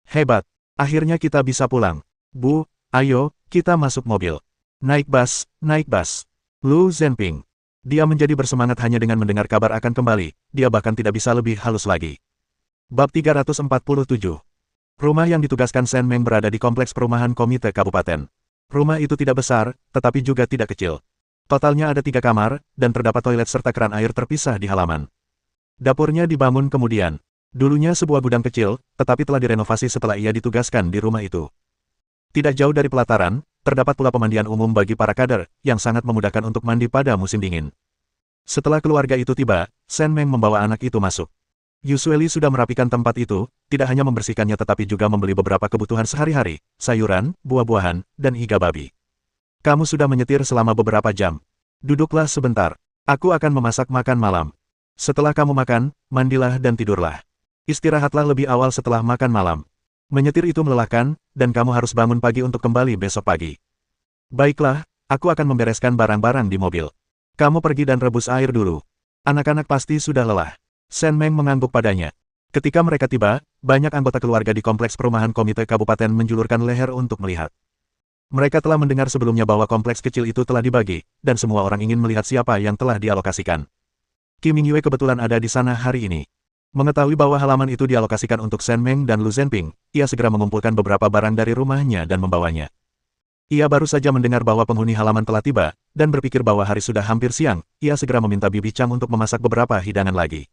Hebat. Akhirnya kita bisa pulang. Bu, ayo, kita masuk mobil. Naik bus. Lu Zhenping. Dia menjadi bersemangat hanya dengan mendengar kabar akan kembali, dia bahkan tidak bisa lebih halus lagi. Bab 347. Rumah yang ditugaskan Shen Meng berada di kompleks perumahan komite kabupaten. Rumah itu tidak besar, tetapi juga tidak kecil. Totalnya ada 3 kamar, dan terdapat toilet serta keran air terpisah di halaman. Dapurnya dibangun kemudian. Dulunya sebuah gudang kecil, tetapi telah direnovasi setelah ia ditugaskan di rumah itu. Tidak jauh dari pelataran, terdapat pula pemandian umum bagi para kader, yang sangat memudahkan untuk mandi pada musim dingin. Setelah keluarga itu tiba, Shen Meng membawa anak itu masuk. Yusueli sudah merapikan tempat itu, tidak hanya membersihkannya tetapi juga membeli beberapa kebutuhan sehari-hari, sayuran, buah-buahan, dan iga babi. Kamu sudah menyetir selama beberapa jam. Duduklah sebentar. Aku akan memasak makan malam. Setelah kamu makan, mandilah dan tidurlah. Istirahatlah lebih awal setelah makan malam. Menyetir itu melelahkan, dan kamu harus bangun pagi untuk kembali besok pagi. Baiklah, aku akan membereskan barang-barang di mobil. Kamu pergi dan rebus air dulu. Anak-anak pasti sudah lelah. Shen Meng mengangguk padanya. Ketika mereka tiba, banyak anggota keluarga di kompleks perumahan komite kabupaten menjulurkan leher untuk melihat. Mereka telah mendengar sebelumnya bahwa kompleks kecil itu telah dibagi, dan semua orang ingin melihat siapa yang telah dialokasikan. Qi Mingyue kebetulan ada di sana hari ini. Mengetahui bahwa halaman itu dialokasikan untuk Shen Meng dan Lu Zhenping, ia segera mengumpulkan beberapa barang dari rumahnya dan membawanya. Ia baru saja mendengar bahwa penghuni halaman telah tiba, dan berpikir bahwa hari sudah hampir siang, ia segera meminta Bibi Chang untuk memasak beberapa hidangan lagi.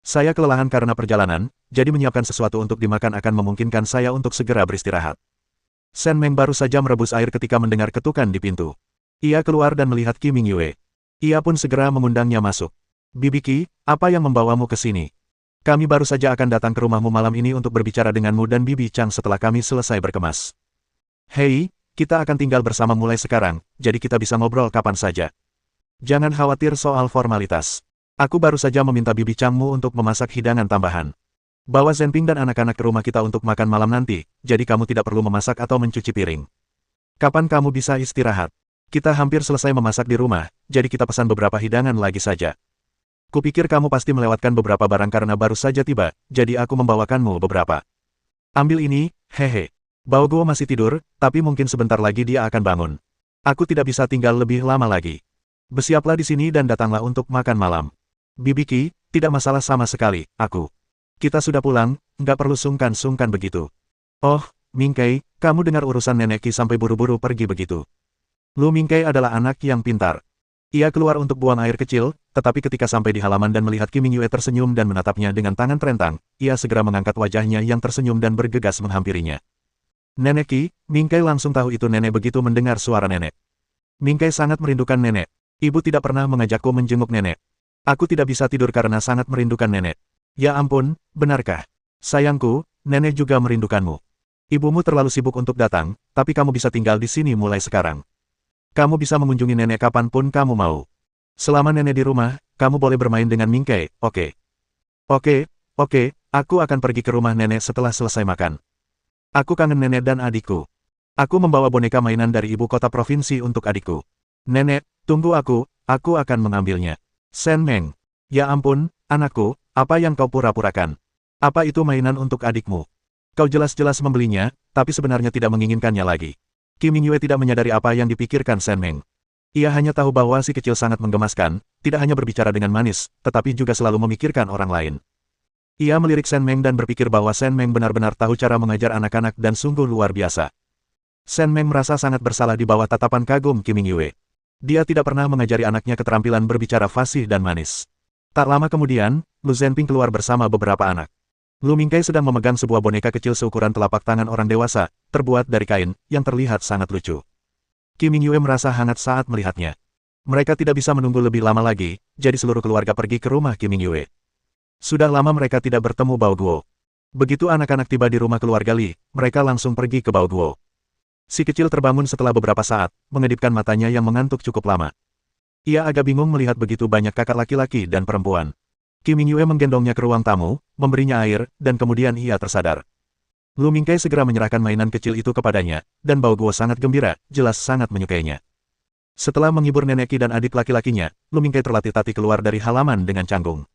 Saya kelelahan karena perjalanan, jadi menyiapkan sesuatu untuk dimakan akan memungkinkan saya untuk segera beristirahat. Shen Meng baru saja merebus air ketika mendengar ketukan di pintu. Ia keluar dan melihat Qi Mingyue. Ia pun segera mengundangnya masuk. Bibi Qi, apa yang membawamu ke sini? Kami baru saja akan datang ke rumahmu malam ini untuk berbicara denganmu dan Bibi Chang setelah kami selesai berkemas. Hei, kita akan tinggal bersama mulai sekarang, jadi kita bisa ngobrol kapan saja. Jangan khawatir soal formalitas. Aku baru saja meminta Bibi Changmu untuk memasak hidangan tambahan. Bawa Zhenping dan anak-anak ke rumah kita untuk makan malam nanti, jadi kamu tidak perlu memasak atau mencuci piring. Kapan kamu bisa istirahat? Kita hampir selesai memasak di rumah, jadi kita pesan beberapa hidangan lagi saja. Kupikir kamu pasti melewatkan beberapa barang karena baru saja tiba, jadi aku membawakanmu beberapa. Ambil ini, hehe. Bao Guo masih tidur, tapi mungkin sebentar lagi dia akan bangun. Aku tidak bisa tinggal lebih lama lagi. Bersiaplah di sini dan datanglah untuk makan malam. Bibi Qi, tidak masalah sama sekali, aku. Kita sudah pulang, nggak perlu sungkan-sungkan begitu. Oh, Mingkei, kamu dengar urusan Nenek Qi sampai buru-buru pergi begitu. Lu Mingkei adalah anak yang pintar. Ia keluar untuk buang air kecil, tetapi ketika sampai di halaman dan melihat Qi Mingyue tersenyum dan menatapnya dengan tangan terentang, ia segera mengangkat wajahnya yang tersenyum dan bergegas menghampirinya. Nenek Qi, Mingkei langsung tahu itu nenek begitu mendengar suara nenek. Mingkei sangat merindukan nenek. Ibu tidak pernah mengajakku menjenguk nenek. Aku tidak bisa tidur karena sangat merindukan nenek. Ya ampun, benarkah? Sayangku, nenek juga merindukanmu. Ibumu terlalu sibuk untuk datang, tapi kamu bisa tinggal di sini mulai sekarang. Kamu bisa mengunjungi nenek kapanpun kamu mau. Selama nenek di rumah, kamu boleh bermain dengan Mingkei, oke? Oke, aku akan pergi ke rumah nenek setelah selesai makan. Aku kangen nenek dan adikku. Aku membawa boneka mainan dari ibu kota provinsi untuk adikku. Nenek, tunggu aku akan mengambilnya. Shen Meng. Ya ampun, anakku, apa yang kau pura-purakan? Apa itu mainan untuk adikmu? Kau jelas-jelas membelinya, tapi sebenarnya tidak menginginkannya lagi. Qi Mingyue tidak menyadari apa yang dipikirkan Shen Meng. Ia hanya tahu bahwa si kecil sangat menggemaskan, tidak hanya berbicara dengan manis, tetapi juga selalu memikirkan orang lain. Ia melirik Shen Meng dan berpikir bahwa Shen Meng benar-benar tahu cara mengajar anak-anak dan sungguh luar biasa. Shen Meng merasa sangat bersalah di bawah tatapan kagum Qi Mingyue. Dia tidak pernah mengajari anaknya keterampilan berbicara fasih dan manis. Tak lama kemudian, Lu Zhenping keluar bersama beberapa anak. Lu Mingkei sedang memegang sebuah boneka kecil seukuran telapak tangan orang dewasa, terbuat dari kain, yang terlihat sangat lucu. Qi Mingyue merasa hangat saat melihatnya. Mereka tidak bisa menunggu lebih lama lagi, jadi seluruh keluarga pergi ke rumah Qi Mingyue. Sudah lama mereka tidak bertemu Bao Guo. Begitu anak-anak tiba di rumah keluarga Li, mereka langsung pergi ke Bao Guo. Si kecil terbangun setelah beberapa saat, mengedipkan matanya yang mengantuk cukup lama. Ia agak bingung melihat begitu banyak kakak laki-laki dan perempuan. Qi Mingyue menggendongnya ke ruang tamu, memberinya air, dan kemudian ia tersadar. Lu Mingkei segera menyerahkan mainan kecil itu kepadanya, dan Bao Guo sangat gembira, jelas sangat menyukainya. Setelah menghibur nenek Qi dan adik laki-lakinya, Lu Mingkei terlatih-tatih keluar dari halaman dengan canggung.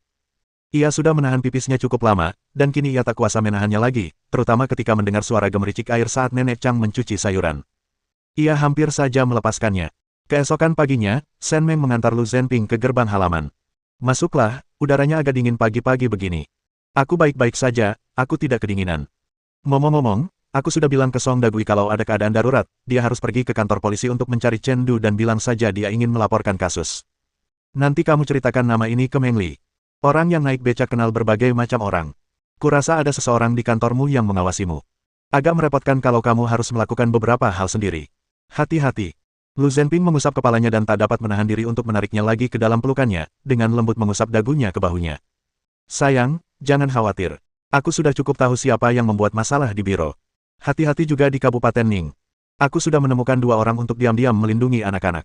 Ia sudah menahan pipisnya cukup lama, dan kini ia tak kuasa menahannya lagi, terutama ketika mendengar suara gemericik air saat nenek Chang mencuci sayuran. Ia hampir saja melepaskannya. Keesokan paginya, Shen Meng mengantar Lu Zhenping ke gerbang halaman. Masuklah, udaranya agak dingin pagi-pagi begini. Aku baik-baik saja, aku tidak kedinginan. Ngomong-ngomong, aku sudah bilang ke Song Dagui kalau ada keadaan darurat, dia harus pergi ke kantor polisi untuk mencari Chen Du dan bilang saja dia ingin melaporkan kasus. Nanti kamu ceritakan nama ini ke Meng Li. Orang yang naik becak kenal berbagai macam orang. Kurasa ada seseorang di kantormu yang mengawasimu. Agak merepotkan kalau kamu harus melakukan beberapa hal sendiri. Hati-hati. Lu Zhenping mengusap kepalanya dan tak dapat menahan diri untuk menariknya lagi ke dalam pelukannya, dengan lembut mengusap dagunya ke bahunya. Sayang, jangan khawatir. Aku sudah cukup tahu siapa yang membuat masalah di biro. Hati-hati juga di Kabupaten Ning. Aku sudah menemukan 2 orang untuk diam-diam melindungi anak-anak.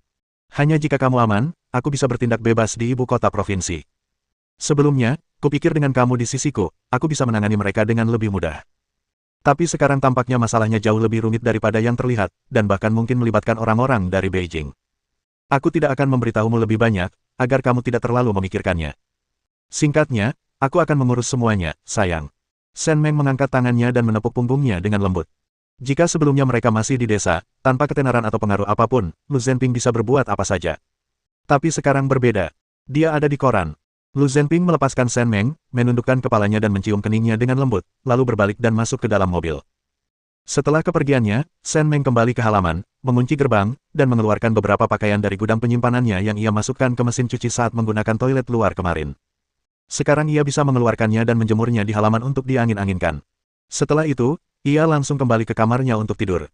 Hanya jika kamu aman, aku bisa bertindak bebas di ibu kota provinsi. Sebelumnya, kupikir dengan kamu di sisiku, aku bisa menangani mereka dengan lebih mudah. Tapi sekarang tampaknya masalahnya jauh lebih rumit daripada yang terlihat, dan bahkan mungkin melibatkan orang-orang dari Beijing. Aku tidak akan memberitahumu lebih banyak, agar kamu tidak terlalu memikirkannya. Singkatnya, aku akan mengurus semuanya, sayang. Shen Meng mengangkat tangannya dan menepuk punggungnya dengan lembut. Jika sebelumnya mereka masih di desa, tanpa ketenaran atau pengaruh apapun, Lu Zhenping bisa berbuat apa saja. Tapi sekarang berbeda. Dia ada di koran. Lu Zhenping melepaskan Shen Meng, menundukkan kepalanya dan mencium keningnya dengan lembut, lalu berbalik dan masuk ke dalam mobil. Setelah kepergiannya, Shen Meng kembali ke halaman, mengunci gerbang, dan mengeluarkan beberapa pakaian dari gudang penyimpanannya yang ia masukkan ke mesin cuci saat menggunakan toilet luar kemarin. Sekarang ia bisa mengeluarkannya dan menjemurnya di halaman untuk diangin-anginkan. Setelah itu, ia langsung kembali ke kamarnya untuk tidur.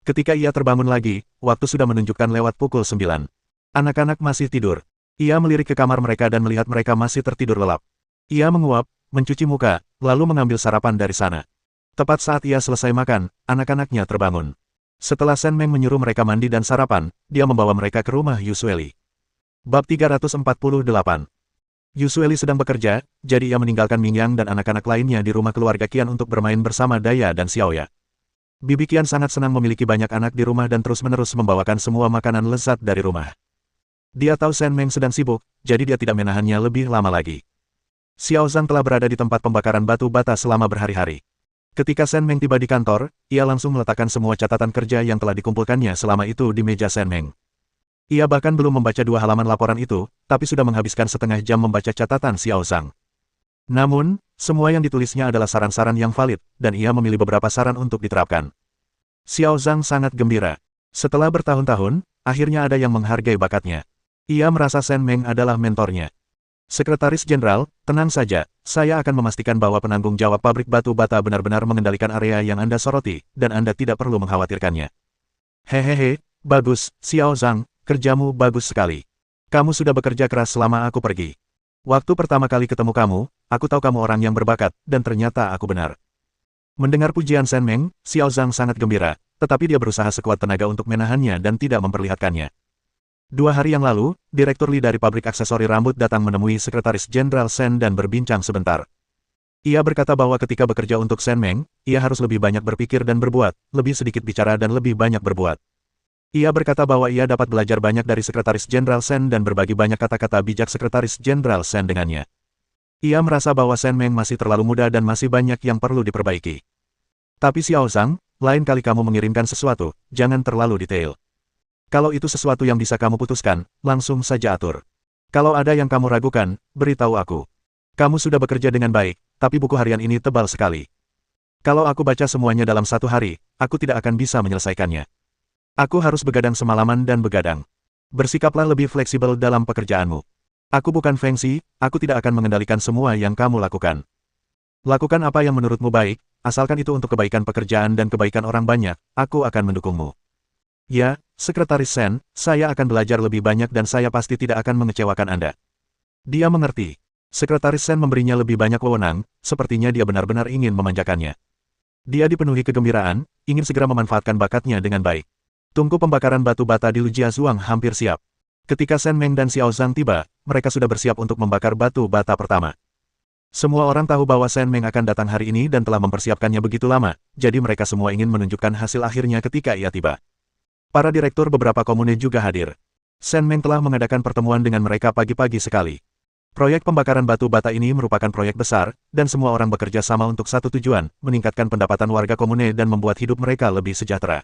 Ketika ia terbangun lagi, waktu sudah menunjukkan lewat pukul 9. Anak-anak masih tidur. Ia melirik ke kamar mereka dan melihat mereka masih tertidur lelap. Ia menguap, mencuci muka, lalu mengambil sarapan dari sana. Tepat saat ia selesai makan, anak-anaknya terbangun. Setelah Shen Meng menyuruh mereka mandi dan sarapan, dia membawa mereka ke rumah Yusueli. Bab 348. Yusueli sedang bekerja, jadi ia meninggalkan Mingyang dan anak-anak lainnya di rumah keluarga Qian untuk bermain bersama Daya dan Xiaoya. Bibi Qian sangat senang memiliki banyak anak di rumah dan terus-menerus membawakan semua makanan lezat dari rumah. Dia tahu Shen Meng sedang sibuk, jadi dia tidak menahannya lebih lama lagi. Xiao Zhang telah berada di tempat pembakaran batu bata selama berhari-hari. Ketika Shen Meng tiba di kantor, ia langsung meletakkan semua catatan kerja yang telah dikumpulkannya selama itu di meja Shen Meng. Ia bahkan belum membaca 2 halaman laporan itu, tapi sudah menghabiskan setengah jam membaca catatan Xiao Zhang. Namun, semua yang ditulisnya adalah saran-saran yang valid, dan ia memilih beberapa saran untuk diterapkan. Xiao Zhang sangat gembira. Setelah bertahun-tahun, akhirnya ada yang menghargai bakatnya. Ia merasa Shen Meng adalah mentornya. Sekretaris Jenderal, tenang saja, saya akan memastikan bahwa penanggung jawab pabrik batu bata benar-benar mengendalikan area yang Anda soroti, dan Anda tidak perlu mengkhawatirkannya. Hehehe, bagus, Xiao Zhang, kerjamu bagus sekali. Kamu sudah bekerja keras selama aku pergi. Waktu pertama kali ketemu kamu, aku tahu kamu orang yang berbakat, dan ternyata aku benar. Mendengar pujian Shen Meng, Xiao Zhang sangat gembira, tetapi dia berusaha sekuat tenaga untuk menahannya dan tidak memperlihatkannya. 2 hari yang lalu, Direktur Li dari pabrik aksesori rambut datang menemui Sekretaris Jenderal Shen dan berbincang sebentar. Ia berkata bahwa ketika bekerja untuk Shen Meng, ia harus lebih banyak berpikir dan berbuat, lebih sedikit bicara dan lebih banyak berbuat. Ia berkata bahwa ia dapat belajar banyak dari Sekretaris Jenderal Shen dan berbagi banyak kata-kata bijak Sekretaris Jenderal Shen dengannya. Ia merasa bahwa Shen Meng masih terlalu muda dan masih banyak yang perlu diperbaiki. Tapi Xiao Zhang, lain kali kamu mengirimkan sesuatu, jangan terlalu detail. Kalau itu sesuatu yang bisa kamu putuskan, langsung saja atur. Kalau ada yang kamu ragukan, beritahu aku. Kamu sudah bekerja dengan baik, tapi buku harian ini tebal sekali. Kalau aku baca semuanya dalam 1 hari, aku tidak akan bisa menyelesaikannya. Aku harus begadang semalaman dan begadang. Bersikaplah lebih fleksibel dalam pekerjaanmu. Aku bukan Feng Xi, aku tidak akan mengendalikan semua yang kamu lakukan. Lakukan apa yang menurutmu baik, asalkan itu untuk kebaikan pekerjaan dan kebaikan orang banyak, aku akan mendukungmu. Ya, Sekretaris Shen, saya akan belajar lebih banyak dan saya pasti tidak akan mengecewakan Anda. Dia mengerti. Sekretaris Shen memberinya lebih banyak wewenang, sepertinya dia benar-benar ingin memanjakannya. Dia dipenuhi kegembiraan, ingin segera memanfaatkan bakatnya dengan baik. Tungku pembakaran batu bata di Lujiazhuang hampir siap. Ketika Shen Meng dan Xiao Zhang tiba, mereka sudah bersiap untuk membakar batu bata pertama. Semua orang tahu bahwa Shen Meng akan datang hari ini dan telah mempersiapkannya begitu lama, jadi mereka semua ingin menunjukkan hasil akhirnya ketika ia tiba. Para direktur beberapa komune juga hadir. Shen Meng telah mengadakan pertemuan dengan mereka pagi-pagi sekali. Proyek pembakaran batu bata ini merupakan proyek besar, dan semua orang bekerja sama untuk satu tujuan, meningkatkan pendapatan warga komune dan membuat hidup mereka lebih sejahtera.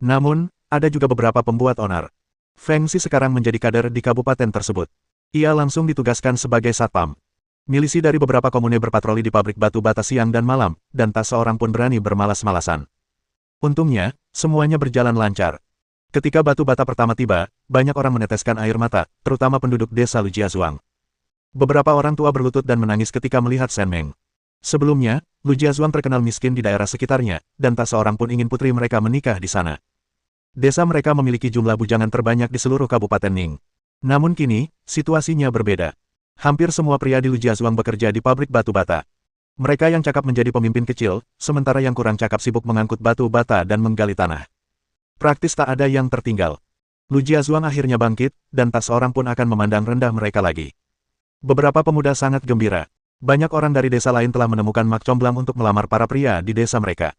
Namun, ada juga beberapa pembuat onar. Feng Xi sekarang menjadi kader di kabupaten tersebut. Ia langsung ditugaskan sebagai satpam. Milisi dari beberapa komune berpatroli di pabrik batu bata siang dan malam, dan tak seorang pun berani bermalas-malasan. Untungnya, semuanya berjalan lancar. Ketika batu bata pertama tiba, banyak orang meneteskan air mata, terutama penduduk desa Lujiazhuang. Beberapa orang tua berlutut dan menangis ketika melihat Shen Meng. Sebelumnya, Lujiazhuang terkenal miskin di daerah sekitarnya, dan tak seorang pun ingin putri mereka menikah di sana. Desa mereka memiliki jumlah bujangan terbanyak di seluruh Kabupaten Ning. Namun kini, situasinya berbeda. Hampir semua pria di Lujiazhuang bekerja di pabrik batu bata. Mereka yang cakap menjadi pemimpin kecil, sementara yang kurang cakap sibuk mengangkut batu bata dan menggali tanah. Praktis tak ada yang tertinggal. Lujiazhuang akhirnya bangkit, dan tak seorang pun akan memandang rendah mereka lagi. Beberapa pemuda sangat gembira. Banyak orang dari desa lain telah menemukan mak comblang untuk melamar para pria di desa mereka.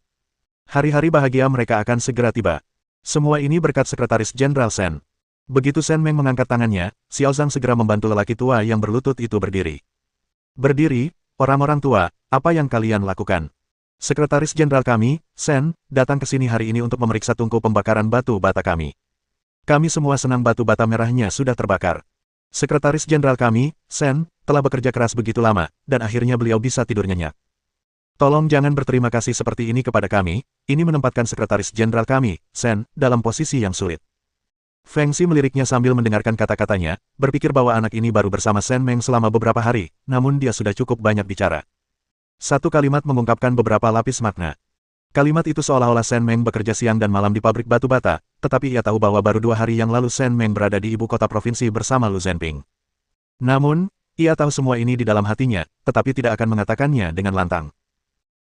Hari-hari bahagia mereka akan segera tiba. Semua ini berkat Sekretaris Jenderal Shen. Begitu Shen Meng mengangkat tangannya, Xiao Zhang segera membantu lelaki tua yang berlutut itu berdiri. Berdiri, orang-orang tua, apa yang kalian lakukan? Sekretaris Jenderal kami, Shen, datang ke sini hari ini untuk memeriksa tungku pembakaran batu bata kami. Kami semua senang batu bata merahnya sudah terbakar. Sekretaris Jenderal kami, Shen, telah bekerja keras begitu lama, dan akhirnya beliau bisa tidur nyenyak. Tolong jangan berterima kasih seperti ini kepada kami, ini menempatkan Sekretaris Jenderal kami, Shen, dalam posisi yang sulit. Feng Xi meliriknya sambil mendengarkan kata-katanya, berpikir bahwa anak ini baru bersama Shen Meng selama beberapa hari, namun dia sudah cukup banyak bicara. Satu kalimat mengungkapkan beberapa lapis makna. Kalimat itu seolah-olah Shen Meng bekerja siang dan malam di pabrik batu bata, tetapi ia tahu bahwa baru 2 hari yang lalu Shen Meng berada di ibu kota provinsi bersama Lu Zhenping. Namun, ia tahu semua ini di dalam hatinya, tetapi tidak akan mengatakannya dengan lantang.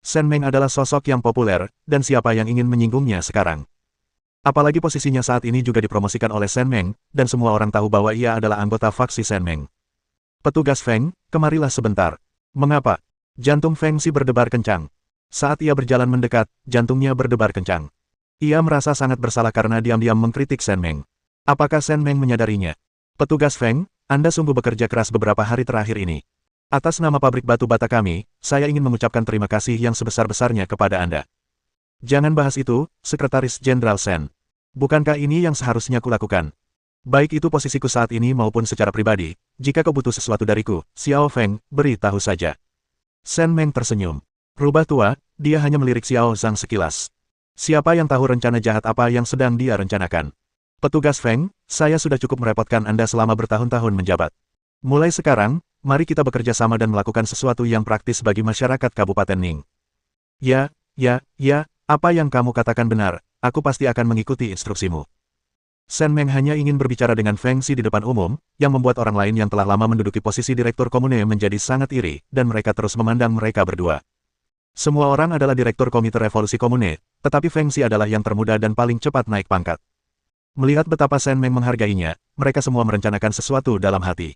Shen Meng adalah sosok yang populer, dan siapa yang ingin menyinggungnya sekarang? Apalagi posisinya saat ini juga dipromosikan oleh Shen Meng, dan semua orang tahu bahwa ia adalah anggota faksi Shen Meng. Petugas Feng, kemarilah sebentar. Mengapa? Jantung Feng Xi berdebar kencang. Saat ia berjalan mendekat, jantungnya berdebar kencang. Ia merasa sangat bersalah karena diam-diam mengkritik Shen Meng. Apakah Shen Meng menyadarinya? Petugas Feng, Anda sungguh bekerja keras beberapa hari terakhir ini. Atas nama pabrik batu bata kami, saya ingin mengucapkan terima kasih yang sebesar-besarnya kepada Anda. Jangan bahas itu, Sekretaris Jenderal Shen. Bukankah ini yang seharusnya kulakukan? Baik itu posisiku saat ini maupun secara pribadi, jika kau butuh sesuatu dariku, Xiao Feng, beritahu saja. Shen Meng tersenyum. Rubah tua, dia hanya melirik Xiao Zhang sekilas. Siapa yang tahu rencana jahat apa yang sedang dia rencanakan? Petugas Feng, saya sudah cukup merepotkan Anda selama bertahun-tahun menjabat. Mulai sekarang, mari kita bekerja sama dan melakukan sesuatu yang praktis bagi masyarakat Kabupaten Ning. Ya, apa yang kamu katakan benar, aku pasti akan mengikuti instruksimu. Shen Meng hanya ingin berbicara dengan Feng Xi di depan umum, yang membuat orang lain yang telah lama menduduki posisi Direktur Komune menjadi sangat iri, dan mereka terus memandang mereka berdua. Semua orang adalah Direktur Komite Revolusi Komune, tetapi Feng Xi adalah yang termuda dan paling cepat naik pangkat. Melihat betapa Shen Meng menghargainya, mereka semua merencanakan sesuatu dalam hati.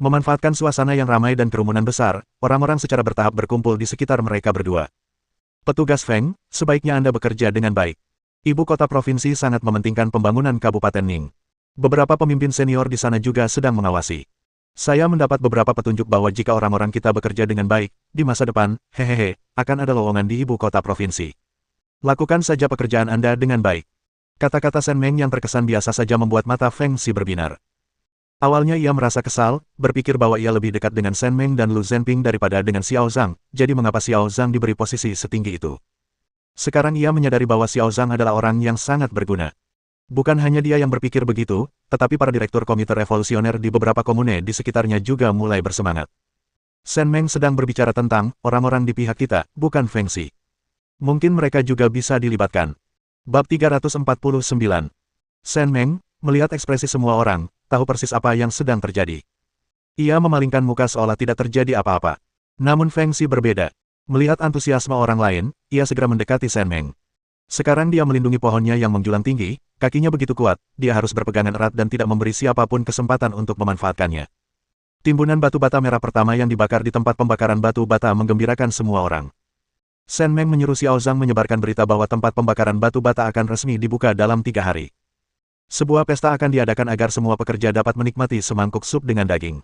Memanfaatkan suasana yang ramai dan kerumunan besar, orang-orang secara bertahap berkumpul di sekitar mereka berdua. Petugas Feng, sebaiknya Anda bekerja dengan baik. Ibu kota provinsi sangat mementingkan pembangunan Kabupaten Ning. Beberapa pemimpin senior di sana juga sedang mengawasi. Saya mendapat beberapa petunjuk bahwa jika orang-orang kita bekerja dengan baik, di masa depan, akan ada lowongan di ibu kota provinsi. Lakukan saja pekerjaan Anda dengan baik. Kata-kata Shen Meng yang terkesan biasa saja membuat mata Feng Xi berbinar. Awalnya ia merasa kesal, berpikir bahwa ia lebih dekat dengan Shen Meng dan Lu Zhenping daripada dengan Xiao Zhang, jadi mengapa Xiao Zhang diberi posisi setinggi itu. Sekarang ia menyadari bahwa Xiao Zhang adalah orang yang sangat berguna. Bukan hanya dia yang berpikir begitu, tetapi para direktur komite revolusioner di beberapa komune di sekitarnya juga mulai bersemangat. Shen Meng sedang berbicara tentang orang-orang di pihak kita, bukan Feng Xi. Mungkin mereka juga bisa dilibatkan. Bab 349. Shen Meng, melihat ekspresi semua orang, tahu persis apa yang sedang terjadi. Ia memalingkan muka seolah tidak terjadi apa-apa. Namun Feng Xi berbeda. Melihat antusiasme orang lain, ia segera mendekati Shen Meng. Sekarang dia melindungi pohonnya yang menjulang tinggi, kakinya begitu kuat, dia harus berpegangan erat dan tidak memberi siapapun kesempatan untuk memanfaatkannya. Timbunan batu bata merah pertama yang dibakar di tempat pembakaran batu bata menggembirakan semua orang. Shen Meng menyuruh Xiao Zhang menyebarkan berita bahwa tempat pembakaran batu bata akan resmi dibuka dalam 3 hari. Sebuah pesta akan diadakan agar semua pekerja dapat menikmati semangkuk sup dengan daging.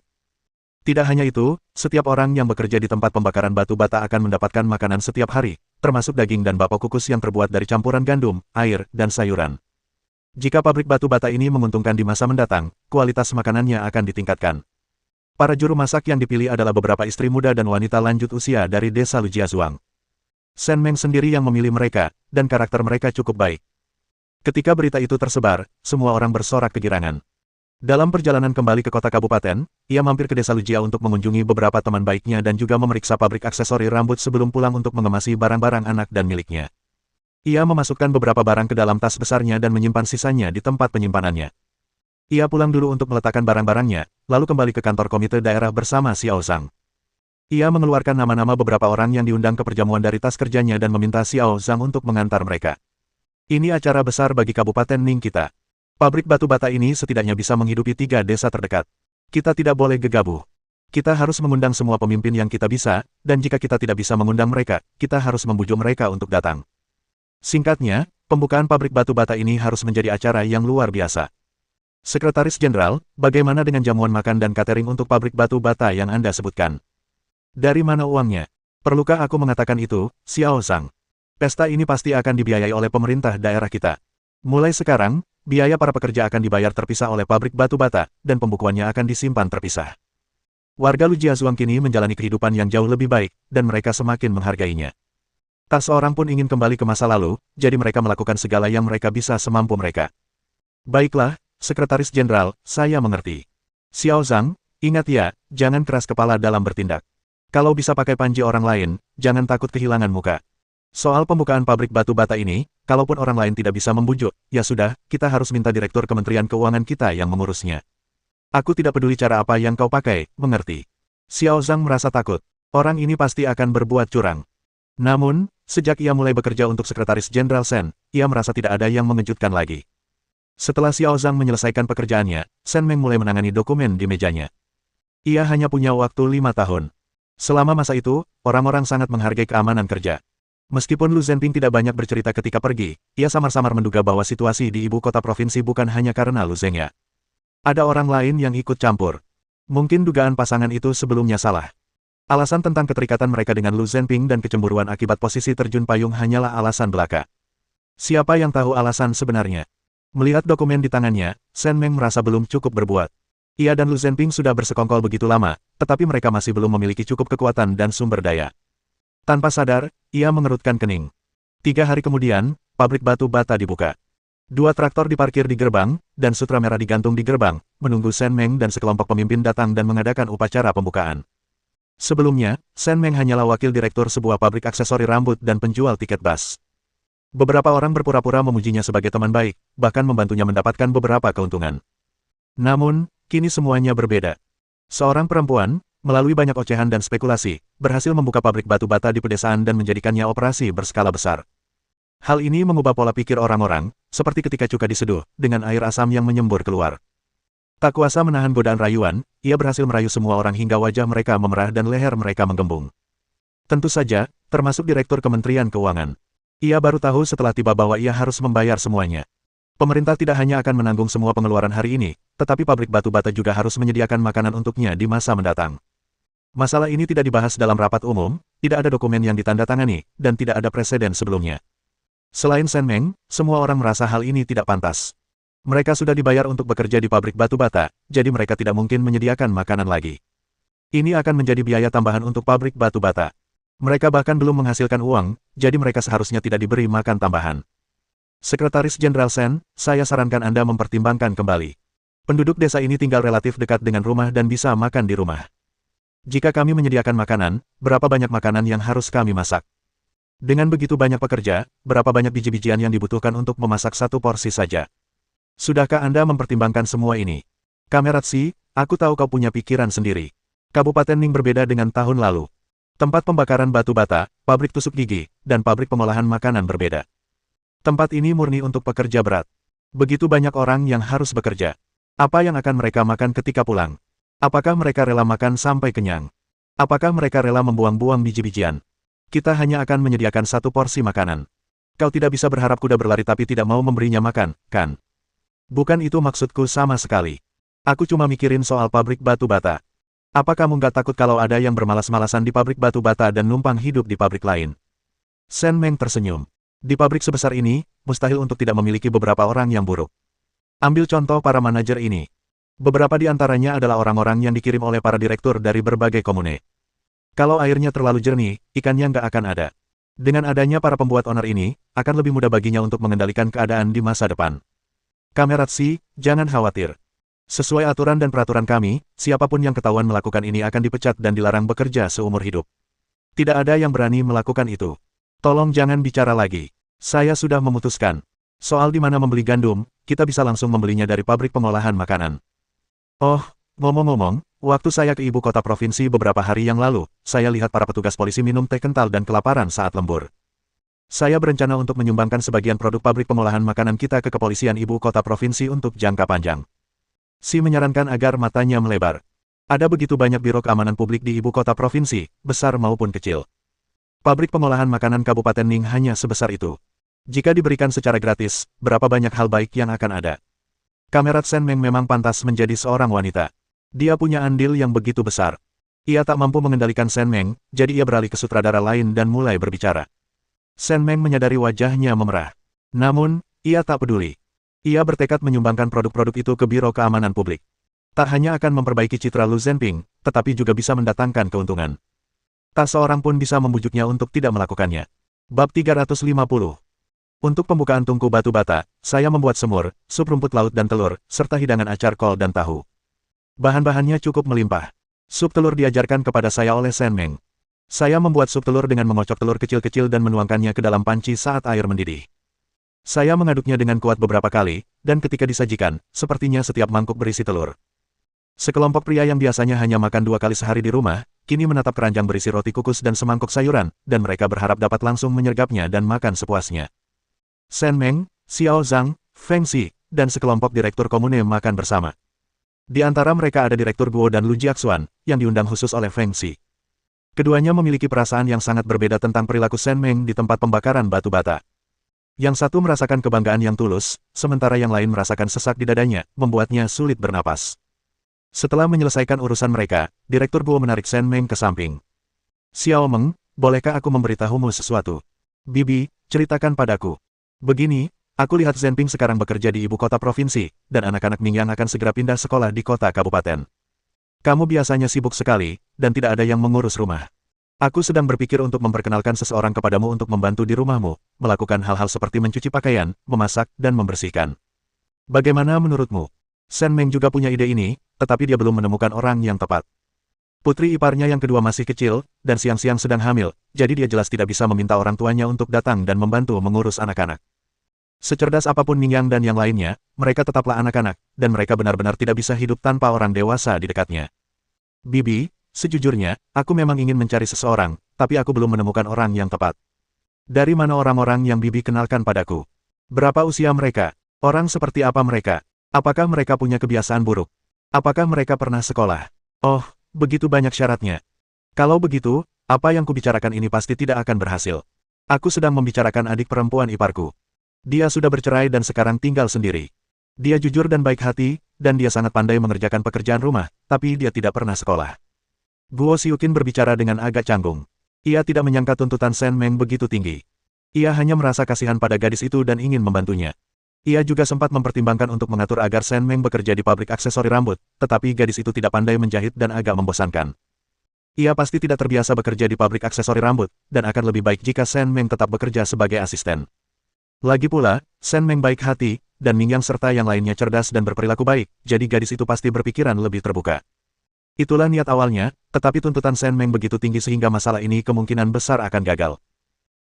Tidak hanya itu, setiap orang yang bekerja di tempat pembakaran batu bata akan mendapatkan makanan setiap hari, termasuk daging dan bapau kukus yang terbuat dari campuran gandum, air, dan sayuran. Jika pabrik batu bata ini menguntungkan di masa mendatang, kualitas makanannya akan ditingkatkan. Para juru masak yang dipilih adalah beberapa istri muda dan wanita lanjut usia dari desa Lujiazhuang. Shen Meng sendiri yang memilih mereka, dan karakter mereka cukup baik. Ketika berita itu tersebar, semua orang bersorak kegirangan. Dalam perjalanan kembali ke kota kabupaten, ia mampir ke desa Lujia untuk mengunjungi beberapa teman baiknya dan juga memeriksa pabrik aksesori rambut sebelum pulang untuk mengemasi barang-barang anak dan miliknya. Ia memasukkan beberapa barang ke dalam tas besarnya dan menyimpan sisanya di tempat penyimpanannya. Ia pulang dulu untuk meletakkan barang-barangnya, lalu kembali ke kantor komite daerah bersama Xiao Zhang. Ia mengeluarkan nama-nama beberapa orang yang diundang ke perjamuan dari tas kerjanya dan meminta Xiao Zhang untuk mengantar mereka. Ini acara besar bagi Kabupaten Ning kita. Pabrik batu bata ini setidaknya bisa menghidupi 3 desa terdekat. Kita tidak boleh gegabah. Kita harus mengundang semua pemimpin yang kita bisa, dan jika kita tidak bisa mengundang mereka, kita harus membujuk mereka untuk datang. Singkatnya, pembukaan pabrik batu bata ini harus menjadi acara yang luar biasa. Sekretaris Jenderal, bagaimana dengan jamuan makan dan catering untuk pabrik batu bata yang Anda sebutkan? Dari mana uangnya? Perlukah aku mengatakan itu, Xiao Zhang? Pesta ini pasti akan dibiayai oleh pemerintah daerah kita. Mulai sekarang, biaya para pekerja akan dibayar terpisah oleh pabrik batu bata, dan pembukuannya akan disimpan terpisah. Warga Lujiazhuang kini menjalani kehidupan yang jauh lebih baik, dan mereka semakin menghargainya. Tak seorang pun ingin kembali ke masa lalu, jadi mereka melakukan segala yang mereka bisa semampu mereka. Baiklah, Sekretaris Jenderal, saya mengerti. Xiao Zhang, ingat ya, jangan keras kepala dalam bertindak. Kalau bisa pakai panji orang lain, jangan takut kehilangan muka. Soal pembukaan pabrik batu bata ini, kalaupun orang lain tidak bisa membujuk, ya sudah, kita harus minta Direktur Kementerian Keuangan kita yang mengurusnya. Aku tidak peduli cara apa yang kau pakai, mengerti? Xiao Zhang merasa takut. Orang ini pasti akan berbuat curang. Namun, sejak ia mulai bekerja untuk Sekretaris Jenderal Shen, ia merasa tidak ada yang mengejutkan lagi. Setelah Xiao Zhang menyelesaikan pekerjaannya, Shen Meng mulai menangani dokumen di mejanya. Ia hanya punya waktu 5 tahun. Selama masa itu, orang-orang sangat menghargai keamanan kerja. Meskipun Lu Zhenping tidak banyak bercerita ketika pergi, ia samar-samar menduga bahwa situasi di ibu kota provinsi bukan hanya karena Lu Zhengya. Ada orang lain yang ikut campur. Mungkin dugaan pasangan itu sebelumnya salah. Alasan tentang keterikatan mereka dengan Lu Zhenping dan kecemburuan akibat posisi terjun payung hanyalah alasan belaka. Siapa yang tahu alasan sebenarnya? Melihat dokumen di tangannya, Shen Meng merasa belum cukup berbuat. Ia dan Lu Zhenping sudah bersekongkol begitu lama, tetapi mereka masih belum memiliki cukup kekuatan dan sumber daya. Tanpa sadar, ia mengerutkan kening. 3 hari kemudian, pabrik batu bata dibuka. 2 traktor diparkir di gerbang, dan sutra merah digantung di gerbang, menunggu Shen Meng dan sekelompok pemimpin datang dan mengadakan upacara pembukaan. Sebelumnya, Shen Meng hanyalah wakil direktur sebuah pabrik aksesori rambut dan penjual tiket bus. Beberapa orang berpura-pura memujinya sebagai teman baik, bahkan membantunya mendapatkan beberapa keuntungan. Namun, kini semuanya berbeda. Seorang perempuan, melalui banyak ocehan dan spekulasi, berhasil membuka pabrik batu bata di pedesaan dan menjadikannya operasi berskala besar. Hal ini mengubah pola pikir orang-orang, seperti ketika cuka diseduh, dengan air asam yang menyembur keluar. Tak kuasa menahan godaan rayuan, ia berhasil merayu semua orang hingga wajah mereka memerah dan leher mereka menggembung. Tentu saja, termasuk Direktur Kementerian Keuangan. Ia baru tahu setelah tiba bahwa ia harus membayar semuanya. Pemerintah tidak hanya akan menanggung semua pengeluaran hari ini, tetapi pabrik batu bata juga harus menyediakan makanan untuknya di masa mendatang. Masalah ini tidak dibahas dalam rapat umum, tidak ada dokumen yang ditandatangani, dan tidak ada preseden sebelumnya. Selain Shen Meng, semua orang merasa hal ini tidak pantas. Mereka sudah dibayar untuk bekerja di pabrik batu bata, jadi mereka tidak mungkin menyediakan makanan lagi. Ini akan menjadi biaya tambahan untuk pabrik batu bata. Mereka bahkan belum menghasilkan uang, jadi mereka seharusnya tidak diberi makan tambahan. Sekretaris Jenderal Shen, saya sarankan Anda mempertimbangkan kembali. Penduduk desa ini tinggal relatif dekat dengan rumah dan bisa makan di rumah. Jika kami menyediakan makanan, berapa banyak makanan yang harus kami masak? Dengan begitu banyak pekerja, berapa banyak biji-bijian yang dibutuhkan untuk memasak 1 porsi saja? Sudahkah Anda mempertimbangkan semua ini? Kameratsi, aku tahu kau punya pikiran sendiri. Kabupaten Ning berbeda dengan tahun lalu. Tempat pembakaran batu bata, pabrik tusuk gigi, dan pabrik pengolahan makanan berbeda. Tempat ini murni untuk pekerja berat. Begitu banyak orang yang harus bekerja. Apa yang akan mereka makan ketika pulang? Apakah mereka rela makan sampai kenyang? Apakah mereka rela membuang-buang biji-bijian? Kita hanya akan menyediakan 1 porsi makanan. Kau tidak bisa berharap kuda berlari tapi tidak mau memberinya makan, kan? Bukan itu maksudku sama sekali. Aku cuma mikirin soal pabrik batu bata. Apa kamu nggak takut kalau ada yang bermalas-malasan di pabrik batu bata dan numpang hidup di pabrik lain? Shen Meng tersenyum. Di pabrik sebesar ini, mustahil untuk tidak memiliki beberapa orang yang buruk. Ambil contoh para manajer ini. Beberapa di antaranya adalah orang-orang yang dikirim oleh para direktur dari berbagai komune. Kalau airnya terlalu jernih, ikannya nggak akan ada. Dengan adanya para pembuat onar ini, akan lebih mudah baginya untuk mengendalikan keadaan di masa depan. Kameratsi, jangan khawatir. Sesuai aturan dan peraturan kami, siapapun yang ketahuan melakukan ini akan dipecat dan dilarang bekerja seumur hidup. Tidak ada yang berani melakukan itu. Tolong jangan bicara lagi. Saya sudah memutuskan. Soal di mana membeli gandum, kita bisa langsung membelinya dari pabrik pengolahan makanan. Oh, ngomong-ngomong, waktu saya ke ibu kota provinsi beberapa hari yang lalu, saya lihat para petugas polisi minum teh kental dan kelaparan saat lembur. Saya berencana untuk menyumbangkan sebagian produk pabrik pengolahan makanan kita ke kepolisian ibu kota provinsi untuk jangka panjang. Si menyarankan agar matanya melebar. Ada begitu banyak biro keamanan publik di ibu kota provinsi, besar maupun kecil. Pabrik pengolahan makanan Kabupaten Ning hanya sebesar itu. Jika diberikan secara gratis, berapa banyak hal baik yang akan ada? Kamerat Shen Meng memang pantas menjadi seorang wanita. Dia punya andil yang begitu besar. Ia tak mampu mengendalikan Shen Meng, jadi ia beralih ke sutradara lain dan mulai berbicara. Shen Meng menyadari wajahnya memerah. Namun, ia tak peduli. Ia bertekad menyumbangkan produk-produk itu ke Biro Keamanan Publik. Tak hanya akan memperbaiki citra Lu Zhenping, tetapi juga bisa mendatangkan keuntungan. Tak seorang pun bisa membujuknya untuk tidak melakukannya. Bab 350. Untuk pembukaan tungku batu bata, saya membuat semur, sup rumput laut dan telur, serta hidangan acar kol dan tahu. Bahan-bahannya cukup melimpah. Sup telur diajarkan kepada saya oleh Shen Meng. Saya membuat sup telur dengan mengocok telur kecil-kecil dan menuangkannya ke dalam panci saat air mendidih. Saya mengaduknya dengan kuat beberapa kali, dan ketika disajikan, sepertinya setiap mangkuk berisi telur. Sekelompok pria yang biasanya hanya makan 2 kali sehari di rumah, kini menatap keranjang berisi roti kukus dan semangkuk sayuran, dan mereka berharap dapat langsung menyergapnya dan makan sepuasnya. Shen Meng, Xiao Zhang, Feng Xi, dan sekelompok direktur komune makan bersama. Di antara mereka ada Direktur Guo dan Lu Jiaxuan, yang diundang khusus oleh Feng Xi. Keduanya memiliki perasaan yang sangat berbeda tentang perilaku Shen Meng di tempat pembakaran batu bata. Yang satu merasakan kebanggaan yang tulus, sementara yang lain merasakan sesak di dadanya, membuatnya sulit bernapas. Setelah menyelesaikan urusan mereka, Direktur Guo menarik Shen Meng ke samping. Xiao Meng, bolehkah aku memberitahumu sesuatu? Bibi, ceritakan padaku. Begini, aku lihat Zhenping sekarang bekerja di ibu kota provinsi, dan anak-anak Mingyang akan segera pindah sekolah di kota kabupaten. Kamu biasanya sibuk sekali, dan tidak ada yang mengurus rumah. Aku sedang berpikir untuk memperkenalkan seseorang kepadamu untuk membantu di rumahmu, melakukan hal-hal seperti mencuci pakaian, memasak, dan membersihkan. Bagaimana menurutmu? Shen Meng juga punya ide ini, tetapi dia belum menemukan orang yang tepat. Putri iparnya yang kedua masih kecil, dan siang-siang sedang hamil, jadi dia jelas tidak bisa meminta orang tuanya untuk datang dan membantu mengurus anak-anak. Secerdas apapun Mingyang dan yang lainnya, mereka tetaplah anak-anak, dan mereka benar-benar tidak bisa hidup tanpa orang dewasa di dekatnya. Bibi, sejujurnya, aku memang ingin mencari seseorang, tapi aku belum menemukan orang yang tepat. Dari mana orang-orang yang Bibi kenalkan padaku? Berapa usia mereka? Orang seperti apa mereka? Apakah mereka punya kebiasaan buruk? Apakah mereka pernah sekolah? Oh, begitu banyak syaratnya. Kalau begitu, apa yang kubicarakan ini pasti tidak akan berhasil. Aku sedang membicarakan adik perempuan iparku. Dia sudah bercerai dan sekarang tinggal sendiri. Dia jujur dan baik hati, dan dia sangat pandai mengerjakan pekerjaan rumah, tapi dia tidak pernah sekolah. Guo Xiuqin berbicara dengan agak canggung. Ia tidak menyangka tuntutan Shen Meng begitu tinggi. Ia hanya merasa kasihan pada gadis itu dan ingin membantunya. Ia juga sempat mempertimbangkan untuk mengatur agar Shen Meng bekerja di pabrik aksesori rambut, tetapi gadis itu tidak pandai menjahit dan agak membosankan. Ia pasti tidak terbiasa bekerja di pabrik aksesori rambut, dan akan lebih baik jika Shen Meng tetap bekerja sebagai asisten. Lagi pula, Shen Meng baik hati, dan Mingyang serta yang lainnya cerdas dan berperilaku baik, jadi gadis itu pasti berpikiran lebih terbuka. Itulah niat awalnya, tetapi tuntutan Shen Meng begitu tinggi sehingga masalah ini kemungkinan besar akan gagal.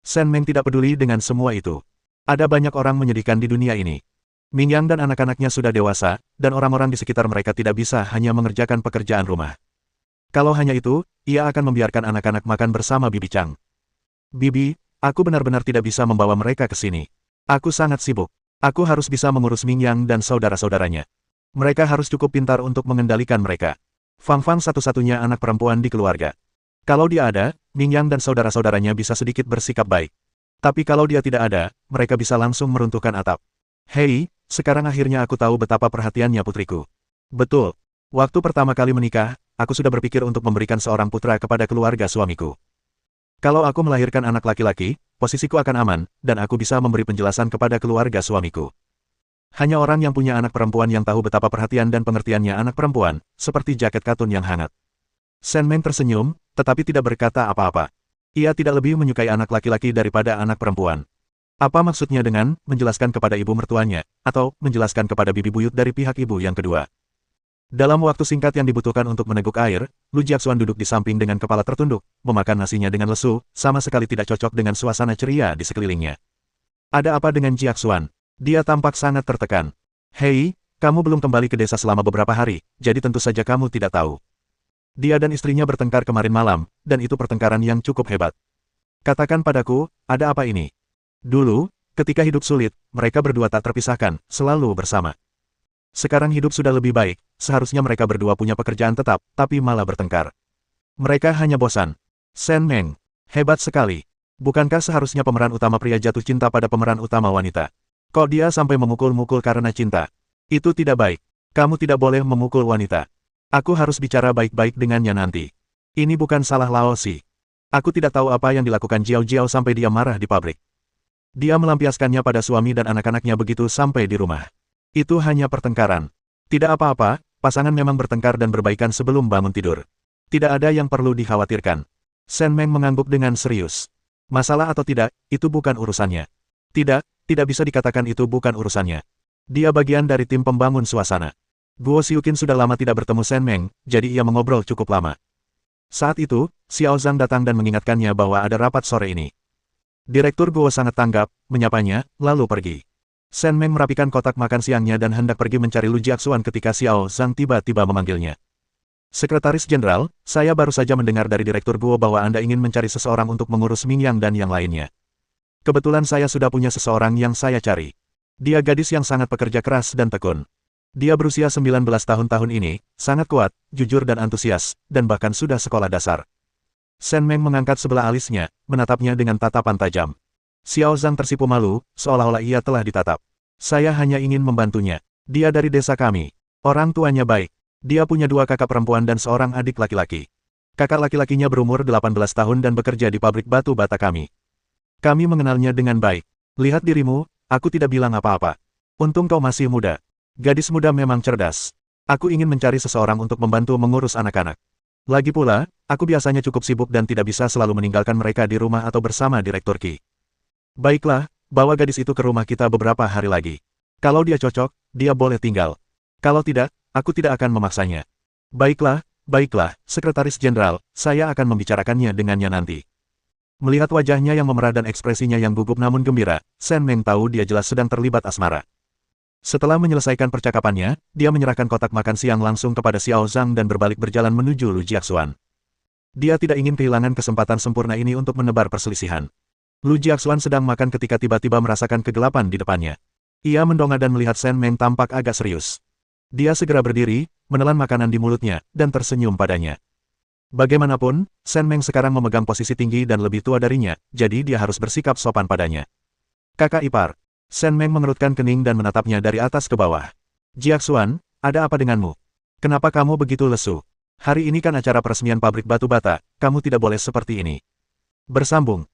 Shen Meng tidak peduli dengan semua itu. Ada banyak orang menyedihkan di dunia ini. Mingyang dan anak-anaknya sudah dewasa, dan orang-orang di sekitar mereka tidak bisa hanya mengerjakan pekerjaan rumah. Kalau hanya itu, ia akan membiarkan anak-anak makan bersama Bibi Chang. Bibi, aku benar-benar tidak bisa membawa mereka ke sini. Aku sangat sibuk. Aku harus bisa mengurus Mingyang dan saudara-saudaranya. Mereka harus cukup pintar untuk mengendalikan mereka. Fang Fang satu-satunya anak perempuan di keluarga. Kalau dia ada, Mingyang dan saudara-saudaranya bisa sedikit bersikap baik. Tapi kalau dia tidak ada, mereka bisa langsung meruntuhkan atap. Hei, sekarang akhirnya aku tahu betapa perhatiannya putriku. Betul. Waktu pertama kali menikah, aku sudah berpikir untuk memberikan seorang putra kepada keluarga suamiku. Kalau aku melahirkan anak laki-laki, posisiku akan aman, dan aku bisa memberi penjelasan kepada keluarga suamiku. Hanya orang yang punya anak perempuan yang tahu betapa perhatian dan pengertiannya anak perempuan, seperti jaket katun yang hangat. Shen Meng tersenyum, tetapi tidak berkata apa-apa. Ia tidak lebih menyukai anak laki-laki daripada anak perempuan. Apa maksudnya dengan menjelaskan kepada ibu mertuanya, atau menjelaskan kepada bibi buyut dari pihak ibu yang kedua? Dalam waktu singkat yang dibutuhkan untuk meneguk air, Lu Jiaxuan duduk di samping dengan kepala tertunduk, memakan nasinya dengan lesu, sama sekali tidak cocok dengan suasana ceria di sekelilingnya. Ada apa dengan Jiaxuan? Dia tampak sangat tertekan. Hei, kamu belum kembali ke desa selama beberapa hari, jadi tentu saja kamu tidak tahu. Dia dan istrinya bertengkar kemarin malam, dan itu pertengkaran yang cukup hebat. Katakan padaku, ada apa ini? Dulu, ketika hidup sulit, mereka berdua tak terpisahkan, selalu bersama. Sekarang hidup sudah lebih baik, seharusnya mereka berdua punya pekerjaan tetap, tapi malah bertengkar. Mereka hanya bosan. Shen Meng, hebat sekali. Bukankah seharusnya pemeran utama pria jatuh cinta pada pemeran utama wanita? Kok dia sampai memukul-mukul karena cinta? Itu tidak baik. Kamu tidak boleh memukul wanita. Aku harus bicara baik-baik dengannya nanti. Ini bukan salah Laosi. Aku tidak tahu apa yang dilakukan Jiao Jiao sampai dia marah di pabrik. Dia melampiaskannya pada suami dan anak-anaknya begitu sampai di rumah. Itu hanya pertengkaran. Tidak apa-apa, pasangan memang bertengkar dan berbaikan sebelum bangun tidur. Tidak ada yang perlu dikhawatirkan. Shen Meng mengangguk dengan serius. Masalah atau tidak, itu bukan urusannya. Tidak bisa dikatakan itu bukan urusannya. Dia bagian dari tim pembangun suasana. Guo Xiuqin sudah lama tidak bertemu Shen Meng, jadi ia mengobrol cukup lama. Saat itu, Xiao Zhang datang dan mengingatkannya bahwa ada rapat sore ini. Direktur Guo sangat tanggap, menyapanya, lalu pergi. Shen Meng merapikan kotak makan siangnya dan hendak pergi mencari Lu Jiaxuan ketika Xiao Zhang tiba-tiba memanggilnya. Sekretaris Jenderal, saya baru saja mendengar dari Direktur Guo bahwa Anda ingin mencari seseorang untuk mengurus Mingyang dan yang lainnya. Kebetulan saya sudah punya seseorang yang saya cari. Dia gadis yang sangat pekerja keras dan tekun. Dia berusia 19 tahun ini, sangat kuat, jujur dan antusias, dan bahkan sudah sekolah dasar. Shen Meng mengangkat sebelah alisnya, menatapnya dengan tatapan tajam. Xiao Zhang tersipu malu, seolah-olah ia telah ditatap. Saya hanya ingin membantunya. Dia dari desa kami. Orang tuanya baik. Dia punya 2 kakak perempuan dan seorang adik laki-laki. Kakak laki-lakinya berumur 18 tahun dan bekerja di pabrik batu bata kami. Kami mengenalnya dengan baik. Lihat dirimu, aku tidak bilang apa-apa. Untung kau masih muda. Gadis muda memang cerdas. Aku ingin mencari seseorang untuk membantu mengurus anak-anak. Lagi pula, aku biasanya cukup sibuk dan tidak bisa selalu meninggalkan mereka di rumah atau bersama Direktur Qi. Baiklah, bawa gadis itu ke rumah kita beberapa hari lagi. Kalau dia cocok, dia boleh tinggal. Kalau tidak, aku tidak akan memaksanya. Baiklah, baiklah, Sekretaris Jenderal, saya akan membicarakannya dengannya nanti. Melihat wajahnya yang memerah dan ekspresinya yang gugup namun gembira, Shen Meng tahu dia jelas sedang terlibat asmara. Setelah menyelesaikan percakapannya, dia menyerahkan kotak makan siang langsung kepada Xiao Zhang dan berbalik berjalan menuju Lu Jiaxuan. Dia tidak ingin kehilangan kesempatan sempurna ini untuk menebar perselisihan. Lu Jiaxuan sedang makan ketika tiba-tiba merasakan kegelapan di depannya. Ia mendongak dan melihat Shen Meng tampak agak serius. Dia segera berdiri, menelan makanan di mulutnya, dan tersenyum padanya. Bagaimanapun, Shen Meng sekarang memegang posisi tinggi dan lebih tua darinya, jadi dia harus bersikap sopan padanya. Kakak ipar. Shen Meng mengerutkan kening dan menatapnya dari atas ke bawah. Jiaxuan, ada apa denganmu? Kenapa kamu begitu lesu? Hari ini kan acara peresmian pabrik batu bata, kamu tidak boleh seperti ini. Bersambung.